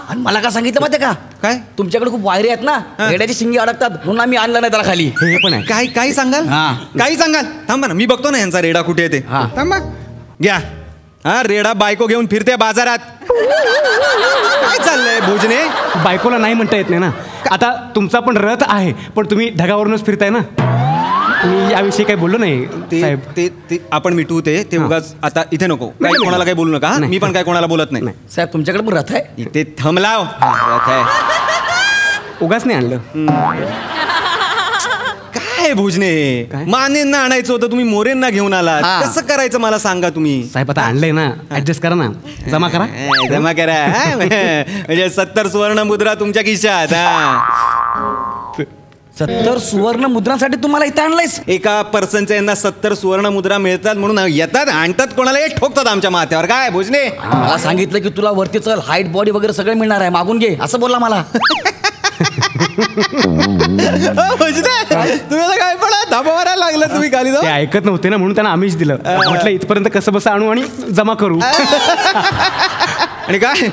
आणि मला काय सांगितलं माहिती का? काय? तुमच्याकडे खूप वायरे आहेत ना, रेड्याची शिंगी अडकतात म्हणून आम्ही आणलं नाही त्याला खाली. हे पण आहे. काय काही सांगाल? काही सांगाल? थांबा ना मी बघतो ना यांचा रेडा कुठे येते. थांबा घ्या. हा रेडा बायको घेऊन फिरते बाजारात. काय चाललंय भोजने? बायकोला नाही म्हणता येत नाही ना. आता तुमचा पण रथ आहे पण तुम्ही ढगावरूनच फिरताय ना. मी याविषयी काही बोललो नाही ते साहेब. ते ते आपण मिटवू ते उगाच आता इथे नको. काही नाही. कोणाला काही बोलू नका. हा? नाही. मी पण काय कोणाला बोलत नाही. साहेब तुमच्याकडे पण रथ आहे? इथे थंब लाव. रथ आहे. उगाच नाही आणलं. काय भोजने काय? मानेंना आणायचं होतं तुम्ही मोरेंना घेऊन आलात. हा. कसं करायचं मला सांगा तुम्ही. साहेब आता आणलंय ना, ऍडजस्ट करा ना, जमा करा. जमा करा. हा? म्हणजे 70 सुवर्ण मुद्रा तुमच्या खिशात. हा 70 सुवर्ण मुद्रांसाठी तुम्हाला इथे आणलंयस? एका पर्सनच्या यांना 70 सुवर्ण मुद्रा मिळतात म्हणून येतात आणतात कोणाला हे ठोकतात आमच्या माथ्यावर. काय भोजने? मला सांगितलं की तुला वरती चल, हाईट बॉडी वगैरे सगळे मिळणार आहे, मागून घे असं बोलला मला. भोजने तुम्ही आता काय पण धाबा मारायला लागला तुम्ही खाली ते जाऊ. ऐकत नव्हते ना म्हणून त्यांना आम्हीच दिलं. म्हटलं इथपर्यंत कसं बसं आणू आणि जमा करू. आणि काय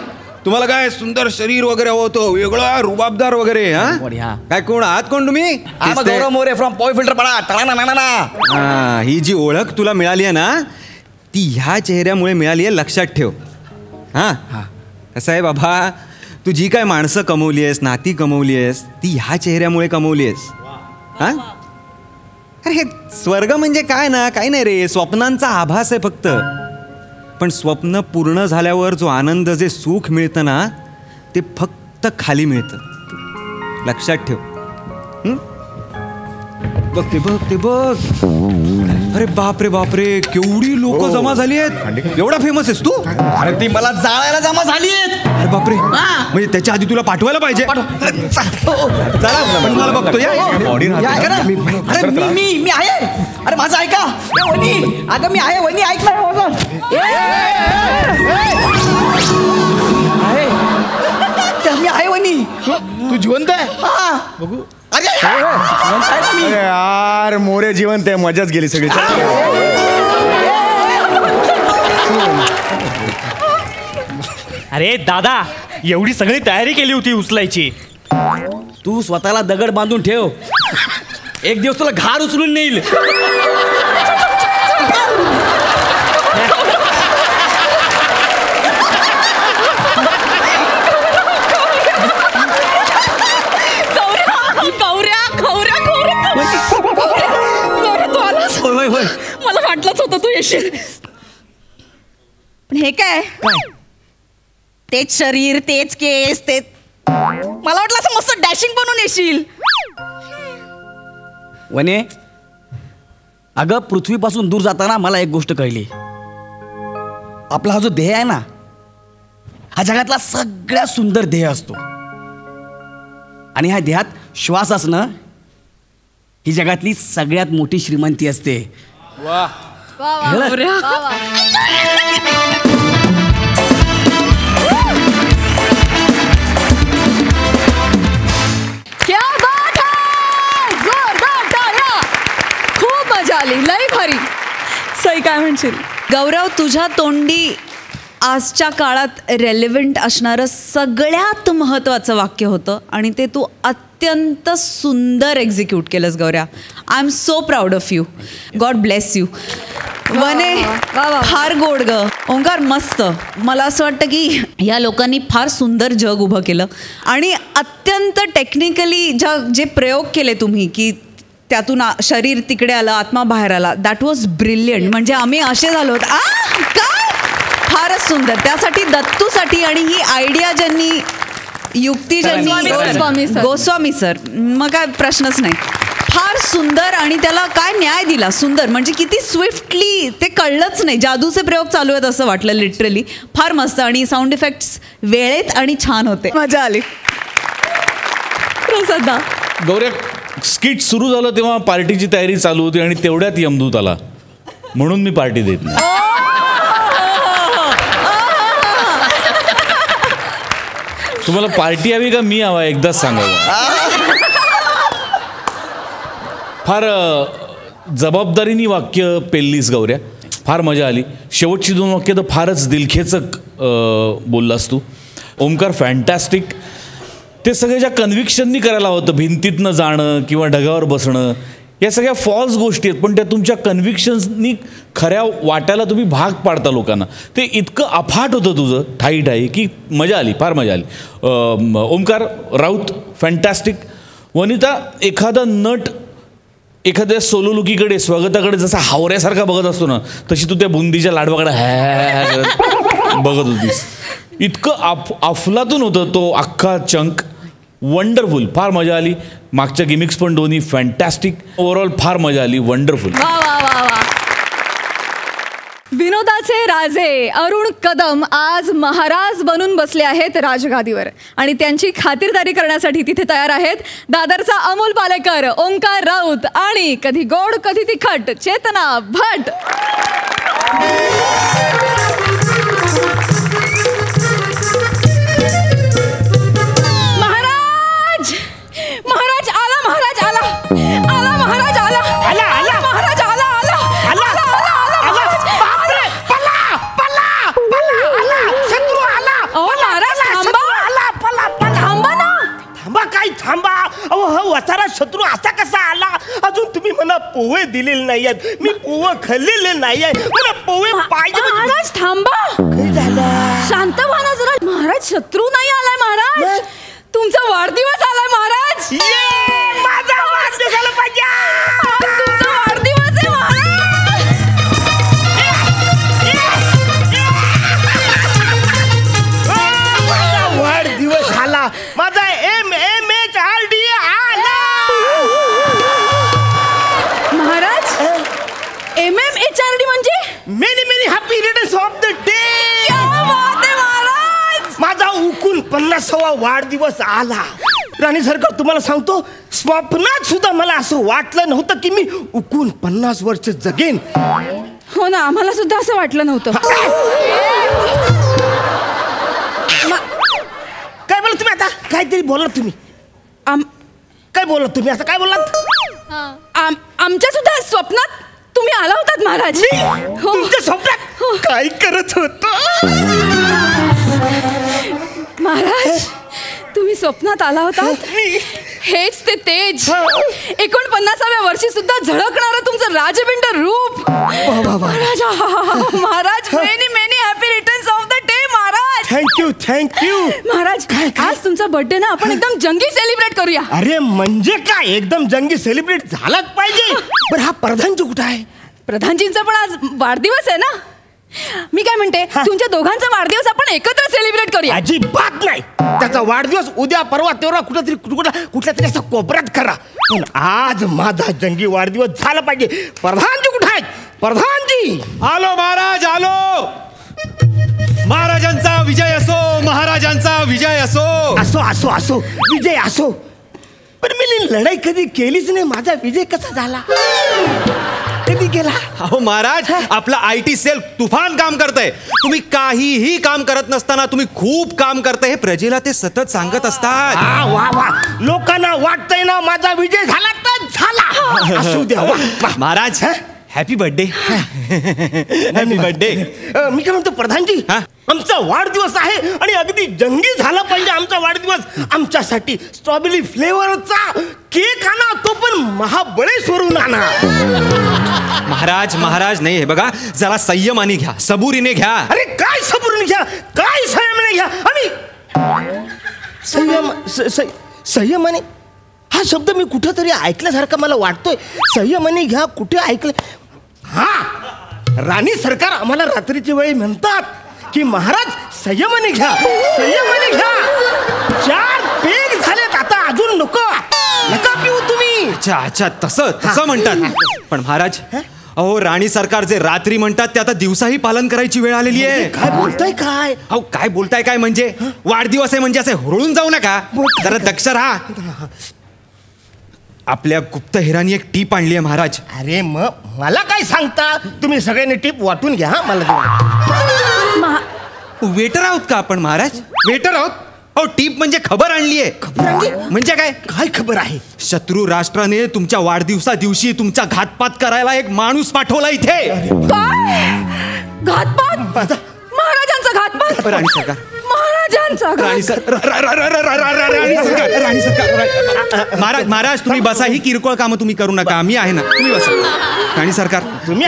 तुम्हाला काय सुंदर शरीर वगैरे होतो वेगळा रुबाबदार वगैरे. बढिया. काय कोण आहात कोण तुम्ही? गौरव मोरे फ्रॉम पॉय फिल्टर पडा टाळा ना. ही जी ओळख तुला मिळाली आहे ना ती ह्या चेहऱ्यामुळे मिळाली आहे. लक्षात ठेव. हा कसं आहे बाबा, तू जी काय माणसं कमवली आहेस, नाती कमवली आहेस, ती ह्या चेहऱ्यामुळे कमवली आहेस. हा अरे हे स्वर्ग म्हणजे काय ना, काही नाही रे, स्वप्नांचा आभास आहे फक्त. पण स्वप्न पूर्ण झाल्यावर जो आनंद, जे सुख मिळतं ना ते फक्त खाली मिळतं. लक्षात ठेव. बघ ते बघ ते बघ. अरे बापरे बापरे केवढी लोक जमा झाली आहेत. एवढा फेमस आहेस तू? अरे ती मला जाळायला जमा झाली आहेत. अरे बापरे, म्हणजे त्याच्या आधी तुला पाठवायला पाहिजे. चला पण मला बघतो या. अरे मी आहे. अरे माझं ऐका. वहिनी अगं मी आहे. वहिनी ऐक ना. मी आहे वहिनी. तू जिवंत आहे? बघू. अरे अरे यार मोरे जिवंत आहे. मजाच गेली सगळी. अरे दादा एवढी सगळी तयारी केली होती उचलायची. तू स्वतःला दगड बांधून ठेव. एक दिवस तुला घाड उचलून नेईल. मला वाटलंच होतं तू येशील. पण हे काय? तेच शरीर, तेच केस, तेच. मला वाटलं असं मस्त डॅशिंग बनून येशील. वने अगं पृथ्वीपासून दूर जाताना मला एक गोष्ट कळली. आपला हा जो देह आहे ना, हा जगातला सगळ्यात सुंदर देह असतो. आणि ह्या देहात श्वास असणं ही जगातली सगळ्यात मोठी श्रीमंती असते. क्या बात है! जोरदार टाळ्या. खूप मजा आली. लय भारी. सई काय म्हणशील? गौरव, तुझ्या तोंडी आजच्या काळात रेलेव्हंट असणारं सगळ्यात महत्त्वाचं वाक्य होतं आणि ते तू अत्यंत सुंदर एक्झिक्यूट केलंस गौऱ्या. I am so proud of you. God bless you. वने फार गोड ग. ओंकार मस्त. मला असं वाटतं की या लोकांनी फार सुंदर जग उभं केलं आणि अत्यंत टेक्निकली जे प्रयोग केले तुम्ही की त्यातून शरीर तिकडे आलं, आत्मा बाहेर आला, दॅट वॉज ब्रिलियंट. म्हणजे आम्ही असे झालो होतो. काय फारच सुंदर. त्यासाठी दत्तूसाठी आणि ही आयडिया ज्यांनी, युक्ती ज्यांनी, गोस्वामी सर, मग काय प्रश्नच नाही. फार सुंदर आणि त्याला काय न्याय दिला. सुंदर म्हणजे किती स्विफ्टली ते कळलंच नाही. जादूचे प्रयोग चालू आहेत असं वाटलं लिटरली. फार मस्त. आणि साऊंड इफेक्ट्स वेळेत आणि छान होते. मजा आली. प्रसादा गौऱ्या, स्किट सुरू झालं तेव्हा पार्टीची तयारी चालू होती आणि तेवढ्यात यमदूत आला म्हणून मी पार्टी देत नाही. तुम्हाला पार्टी हवी का मी हवा एकदाच सांगावं. फार जबाबदारीनी वाक्य पेललीस गौऱ्या. फार मजा आली. शेवटची 2 वाक्य तर फारच दिलखेचक बोललास तू. ओमकार फॅन्टॅस्टिक. ते सगळं ज्या कन्व्हिक्शननी करायला होतं, भिंतीतनं जाणं किंवा ढगावर बसणं, या सगळ्या फॉल्स गोष्टी आहेत, पण त्या तुमच्या कन्व्हिक्शन्सनी खऱ्या वाटायला तुम्ही भाग पाडता लोकांना. ते इतकं अफाट होतं तुझं ठाई ठाई की मजा आली. फार मजा आली. ओमकार राऊत फॅन्टॅस्टिक. वनिता, एखादा नट एखाद्या सोलोलुकीकडे स्वागताकडे जसा हावऱ्यासारखा बघत असतो ना, तशी तू त्या बुंदीच्या लाडवाकडे बघत होतीस. इतकं अफलातून होतं तो अख्खा चंक. वंडरफुल. फार मजा आली. मागच्या गिमिक्स पण दोन्ही फॅन्टॅस्टिक. ओव्हरऑल फार मजा आली. वंडरफुल. वा वा वा वा. विनोदाचे राजे अरुण कदम आज महाराज बनून बसले आहेत राजगादीवर आणि त्यांची खातिरदारी करण्यासाठी तिथे तयार आहेत दादरचा अमोल पालेकर, ओंकार राऊत आणि कधी गोड कधी तिखट चेतना भट. महाराज महाराज आला. महाराज आला. आला महाराज आला. आला आला महाराज आला. आला आला आला. बापरे. पला पला पला. शत्रू आला. ओ महाराज थांबा. आला पला पला. थांबा ना. थांबा काय थांबा. अहो हा वसारा शत्रू असा कसा आला. अजून तुम्ही मला पोहे दिलेले नाही आहेत. मी पोहे खाल्लेले नाही आहे. मला पोहे पाहिजे. महाराज थांबा. काय झालं. शांत व्हा ना जरा. महाराज शत्रू नाही आलाय महाराज. तुमचा वाढदिवस आलाय महाराज. माझा वाढदिवस झाला पाहिजे. तुमचा वाढदिवस आहे महाराज. माझा वाढदिवस झाला. माझा MHRD आला. महाराज MMHRD म्हणजे many many happy returns of the day. Maharaj माझा उकून 50वा वाढदिवस आला. राणी सरकार, तुम्हाला सांगतो, स्वप्नात सुद्धा मला असं वाटलं नव्हतं की मी उकून 50 वर्ष जगेन. हो ना, आम्हाला सुद्धा असं वाटलं नव्हतं. काय बोलत तुम्ही आता. काहीतरी बोललात तुम्ही. काय बोललात तुम्ही. असं काय बोललात. आमच्या सुद्धा स्वप्नात तुम्ही आला होतात महाराज. तुमच्या स्वप्नात काय करत होतो. महाराज तुम्ही स्वप्नात आला होता. हेच ते तेज 49व्या वर्षी सुद्धा झळकणारं तुमचं राजबिंड रूप. Maharaj many many happy returns of the day Maharaj. Thank you Maharaj. आज तुमचा बर्थडे ना, आपण एकदम जंगी सेलिब्रेट करूया. अरे म्हणजे काय, एकदम जंगी सेलिब्रेट झालाच पाहिजे. बरं हा प्रधानजी कुठं आहे. प्रधानजींचा पण आज वाढदिवस आहे ना. मी काय म्हणते, तुमच्या दोघांचा वाढदिवस आपण एकत्र सेलिब्रेट करूया. अजिबात नाही. त्याचा वाढदिवस उद्या परवा तेव्हा कुठल्या तरी असं कोपऱ्यात करा. पण आज माझा जंगी वाढदिवस झाला पाहिजे. प्रधानजी कुठे आहेत. प्रधानजी. आलो महाराज आलो. महाराजांचा विजय असो. महाराजांचा विजय असो. असो असो असो विजय असो. पण मी लढाई कधी केलीच नाही. माझा विजय कसा झाला. कधी केला. अहो महाराज, आपला IT सेल तुफान काम करतंय. तुम्ही काहीही काम करत नसताना तुम्ही खूप काम करताय हे प्रजेला ते सतत सांगत असतात. वा वा. लोकांना वाटतंय ना माझा विजय झाला तर झाला. असू द्या. महाराज हॅपी बर्थडे. Happy birthday. मी काय म्हणतो प्रधानजी, आमचा वाढदिवस आहे आणि अगदी जंगी झाला पाहिजे आमचा वाढदिवस. आमच्यासाठी स्ट्रॉबेरी फ्लेवरचा केक आणा. तो पण महाबळेश्वरून आणा. महाराज नाही. हे बघा, जरा संयमाने घ्या, सबुरीने घ्या. अरे काय सबुरीने घ्या, काय संयमाने घ्या. आणि संयमाने हा शब्द मी कुठेतरी ऐकल्यासारखा मला वाटतोय. संयमाने घ्या कुठे ऐकलं. हा, राणी सरकार आम्हाला रात्रीच्या वेळी म्हणतात की महाराज संयमाने घ्या, संयमाने घ्या. 4 पेग झालेत, आता अजून नको. नका पिऊ तुम्ही. अच्छा अच्छा तसं म्हणतात. पण महाराज अहो राणी सरकार जे रात्री म्हणतात ते आता दिवसाही पालन करायची वेळ आलेली आहे. काय बोलताय काय? अहो काय बोलताय काय म्हणजे वाढदिवस आहे म्हणजे असे हुरळून जाऊ नका. जरा दक्ष राहा. आपल्या गुप्तहेरांनी एक टीप आणली आहे महाराज. अरे मग मला काय सांगता? तुम्ही सगळ्यांनी टीप वाटून घ्या हा मला. वेटर आहोत का आपण महाराज? वेटर आहोत. अहो टीप म्हणजे खबर आणली आहे. म्हणजे काय? काय खबर आहे? शत्रू राष्ट्राने तुमच्या वाढदिवसा दिवशी तुमचा घातपात करायला एक माणूस पाठवला इथे. घातपात? महाराजांचा घातपात? राणी सरकार राणी सरकार महाराज तुम्ही बसा. ही किरकोळ कामं तुम्ही करू नका. मी आहे ना. तुम्ही बसा. राणी सरकार तुम्ही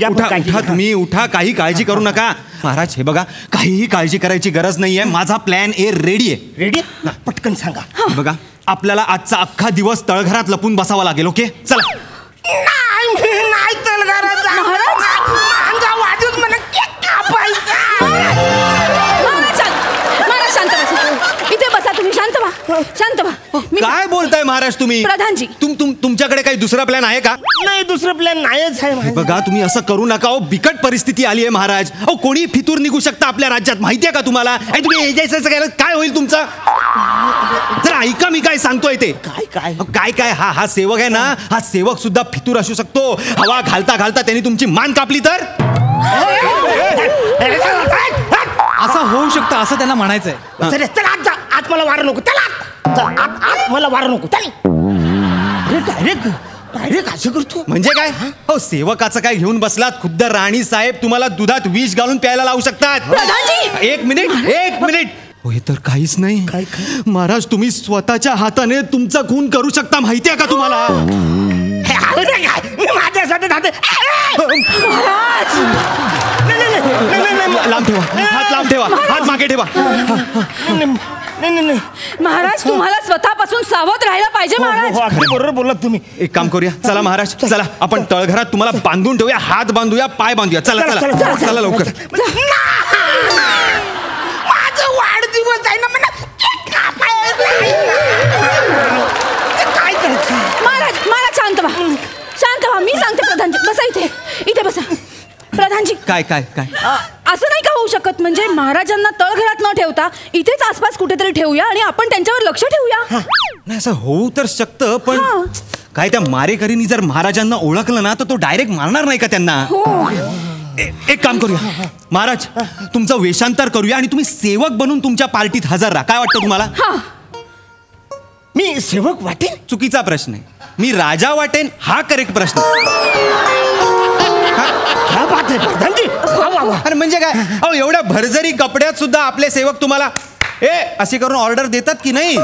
उठा. तुम्ही उठा. काही काळजी करू नका. महाराज हे बघा काहीही काळजी करायची गरज नाहीये. माझा प्लॅन ए रेडी आहे. रेडी? पटकन सांगा. बघा आपल्याला आजचा अख्खा दिवस तळघरात लपून बसावा लागेल. ओके चला. नाही तळघरात माझा वाढदिवस मला केक कापायचा. शांत बसा. इथे बसा तुम्ही. शांत व्हा. शांत व्हा. काय बोलताय महाराज तुम्ही? प्रधानजी तुमच्याकडे काही दुसरा प्लॅन आहे का? नाही दुसरा प्लॅन नाहीच आहे. बघा तुम्ही असं करू नका. हो बिकट परिस्थिती आली आहे महाराज. अहो कोणी फितूर निघू शकता आपल्या राज्यात माहितीये का तुम्हाला? आणि तुम्ही एजायचं केलं काय होईल तुमचं? जरा ऐका मी काय सांगतोय ते. काय काय हा सेवक आहे ना. हा सेवक सुद्धा फितूर असू शकतो. हवा घालता घालता त्यांनी तुमची मान कापली तर? असं होऊ शकतं असं त्यांना म्हणायचंय. आज मला वारं नको. चला आज मला वारं नको. डायरेक्ट असं करतो म्हणजे काय? हो सेवकाचं काय घेऊन बसलात? खुद्द राणी साहेब तुम्हाला दुधात विष घालून प्यायला लावू शकतात. एक मिनिट. हे तर काहीच नाही. महाराज तुम्ही स्वतःच्या हाताने तुमचा खून करू शकता माहितीये का तुम्हाला? माझ्यासाठी लांब ठेवा. हात लांब ठेवा. हात मागे ठेवा. महाराज तुम्हाला स्वतःपासून सावध राहायला पाहिजे. महाराज बरोबर बोललात तुम्ही. एक काम करूया. चला महाराज चला आपण तळघरात तुम्हाला बांधून ठेवूया. हात बांधूया. पाय बांधूया. चला चला चला लवकर. माझा वाढदिवस आहे ना. मला काय करायचं? महाराज शांत व्हा. शांत व्हा. मी सांगते प्रधानजी. बसा इथे बसा. प्रधानजी काय असं नाही का होऊ शकत? म्हणजे महाराजांना तळघरात न ठेवता इथेच आसपास कुठेतरी ठेवूया आणि आपण त्यांच्यावर लक्ष ठेवूया. नाही असं होऊ तर शकतं पण काय त्या मारेकरीनी जर महाराजांना ओळखलं ना तर तो डायरेक्ट मारणार नाही का त्यांना? एक काम करूया महाराज तुमचं वेषांतर करूया आणि तुम्ही सेवक बनून तुमच्या पार्टीत हजर राहा. काय वाटतं तुम्हाला? मी सेवक वाटेन? चुकीचा प्रश्न आहे. मी राजा वाटेन हा करेक्ट प्रश्न. अरे म्हणजे काय? अहो एवढ्या भरजरी कपड्यात सुद्धा आपले सेवक तुम्हाला असे करून ऑर्डर देतात की नाही?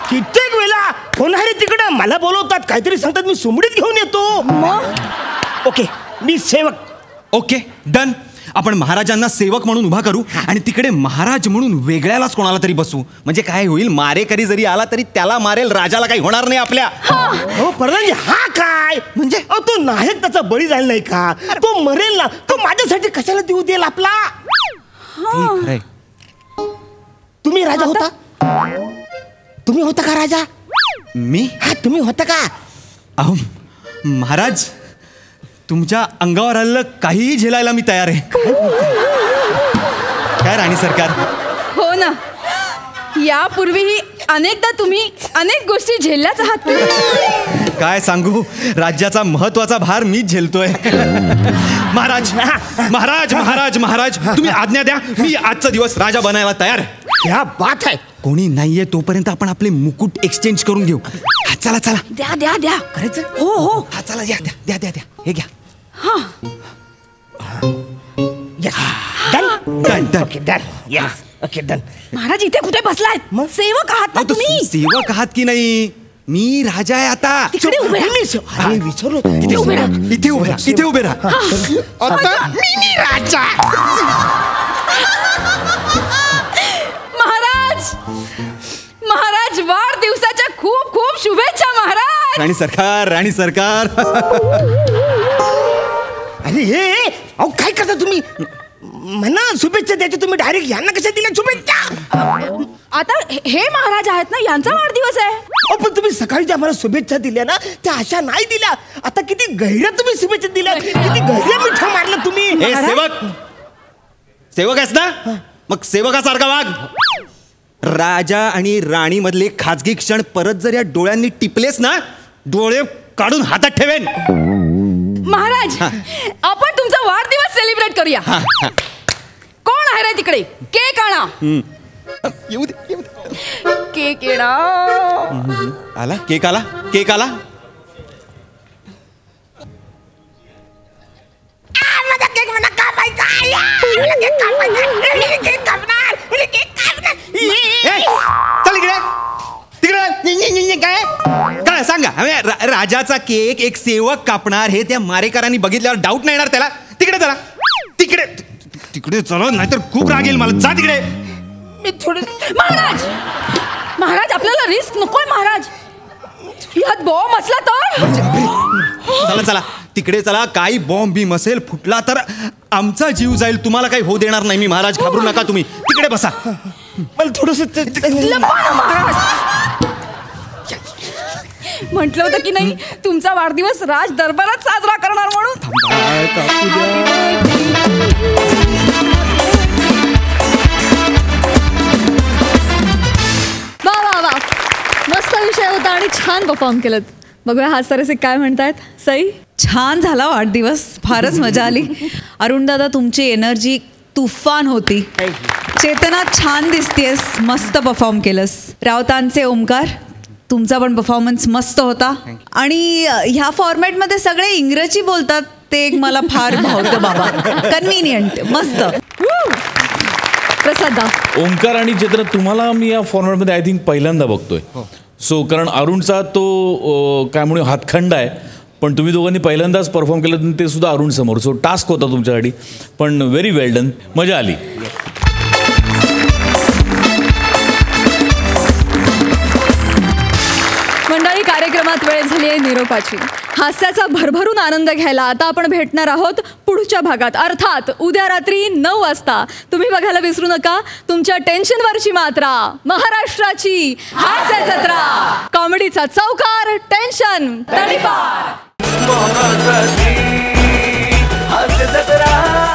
कित्येक वेळा होणारे तिकडे मला बोलवतात. काहीतरी सांगतात. मी सुमडीत घेऊन येतो. ओके मी सेवक. Okay done. आपण महाराजांना सेवक म्हणून उभा करू आणि तिकडे महाराज म्हणून वेगळ्यालाच कोणाला तरी बसू. म्हणजे काय होईल? मारेकरी जरी आला तरी त्याला मारेल. राजाला काही होणार नाही आपल्या. हो प्रधानजी हा काय म्हणजे? तो नायक त्याचा बळी झाला नाही का? तो मरेल ना. तो माझ्यासाठी कशाला देऊ देईल आपला? तुम्ही राजा होता? तुम्ही होता का राजा? मी? हा तुम्ही होता का? अहो महाराज तुमच्या अंगावर आलेलं काहीही झेलायला मी तयार आहे. काय राणी सरकार? हो ना. यापूर्वीही अनेकदा तुम्ही अनेक गोष्टी झेलल्याच आहात. काय सांगू राज्याचा महत्वाचा भार मीच झेलतोय. महाराज महाराज महाराज महाराज तुम्ही आज्ञा द्या. मी आजचा दिवस राजा बनायला तयार आहे. क्या बात आहे. कोणी नाहीये तोपर्यंत आपण आपले मुकुट एक्सचेंज करून घेऊ. चला चला. द्या करायचं. हो हा चला द्या हे घ्या. हा done. Okay done. Yes okay done. Maharaj इथे कुठे बसलायत? सेवक आहात ना तुम्ही? सेवक आहात की नाही? मी राजा आहे आता. तिकडे उभे राहा. विचारलो. इथे उभे राहा. इथे उभे राहा. आता मी राजा. महाराज वाढदिवसाच्या खूप खूप शुभेच्छा महाराज. राणी सरकार अरे अहो काय करता तुम्ही? म्हणा शुभेच्छा द्यायच्या, तुम्ही डायरेक्ट यांना कशा दिल्या शुभेच्छा? आता हे महाराज आहेत ना, यांचा वाढदिवस आहे. पण तुम्ही सकाळी ज्या मला शुभेच्छा दिल्या ना त्या अशा नाही दिल्या. आता किती गहिऱ्या तुम्ही शुभेच्छा दिल्या, किती गहिऱ्या मिठा मारला तुम्ही. सेवक आहेस ना, मग सेवकासारखा वाग. राजा आणि राणी मधले खाजगी क्षण परत जर या डोळ्यांनी टिपलेस ना, डोळे काढून हातात ठेवेन. महाराज, आपण तुमचा वाढदिवस सेलिब्रेट करूया. कोण आहे रे तिकडे? केक आणा. येऊ दे. केक येणा. आला केक, आला केक, आला. चल इकडे, तिकडे काय सांगा. राजाचा केक एक सेवक कापणार हे त्या मारेकरांनी बघितल्यावर डाऊट नाही येणार त्याला. तिकडे चला, तिकडे तिकडे चला, नाहीतर खूप राग येईल मला. जा तिकडे. मी थोडे. महाराज, महाराज आपल्याला रिस्क नकोय महाराज. यात बॉम्ब असला तर. चला चला तिकडे चला. काही बॉम्ब बी मसेल फुटला तर आमचा जीव जाईल. तुम्हाला काही होऊ देणार नाही मी. महाराज घाबरू नका तुम्ही. तिकडे बसा. मला थोडस म्हटलं होतं की नाही तुमचा वाढदिवस राज दरबारात साजरा करणार म्हणून. वा वा वा, मस्त विषय होता आणि छान परफॉर्म केलं. बघूया हा सरसे काय म्हणतायत. सई, छान झाला वाढदिवस, फारच मजा आली. अरुण दादा, तुमची एनर्जी तुफान होती. चेतना, छान दिसतेस, मस्त परफॉर्म केलंस. रावतांचे ओमकार, तुमचा पण परफॉर्मन्स मस्त होता. आणि ह्या फॉर्मॅटमध्ये सगळे इंग्रजी बोलतात ते एक मला फार भावतं बाबा. कन्व्हिनियंट, मस्त. प्रसादा, ओंकार आणि चेतना, तुम्हाला मी या फॉर्मॅटमध्ये आय थिंक पहिल्यांदा बघतोय. सो कारण अरुणचा तो काय म्हणून हातखंड आहे, पण तुम्ही दोघांनी पहिल्यांदाच परफॉर्म केलं ते सुद्धा अरुण समोर. सो टास्क होता तुमच्यासाठी, पण व्हेरी वेल डन. मजा आली. मंडळी, कार्यक्रमात वेळ झाली आहे निरोपाची. हास्याचा भरभरून आनंद घ्यायला आता आपण भेटणार आहोत पुढच्या भागात, अर्थात उद्या रात्री 9 वाजता. तुम्ही बघायला विसरू नका तुमच्या टेन्शनवरची मात्रा, महाराष्ट्राची हास्य जत्रा. कॉमेडीचा चौकार, टेन्शन तडीपार. हास्य जत्रा.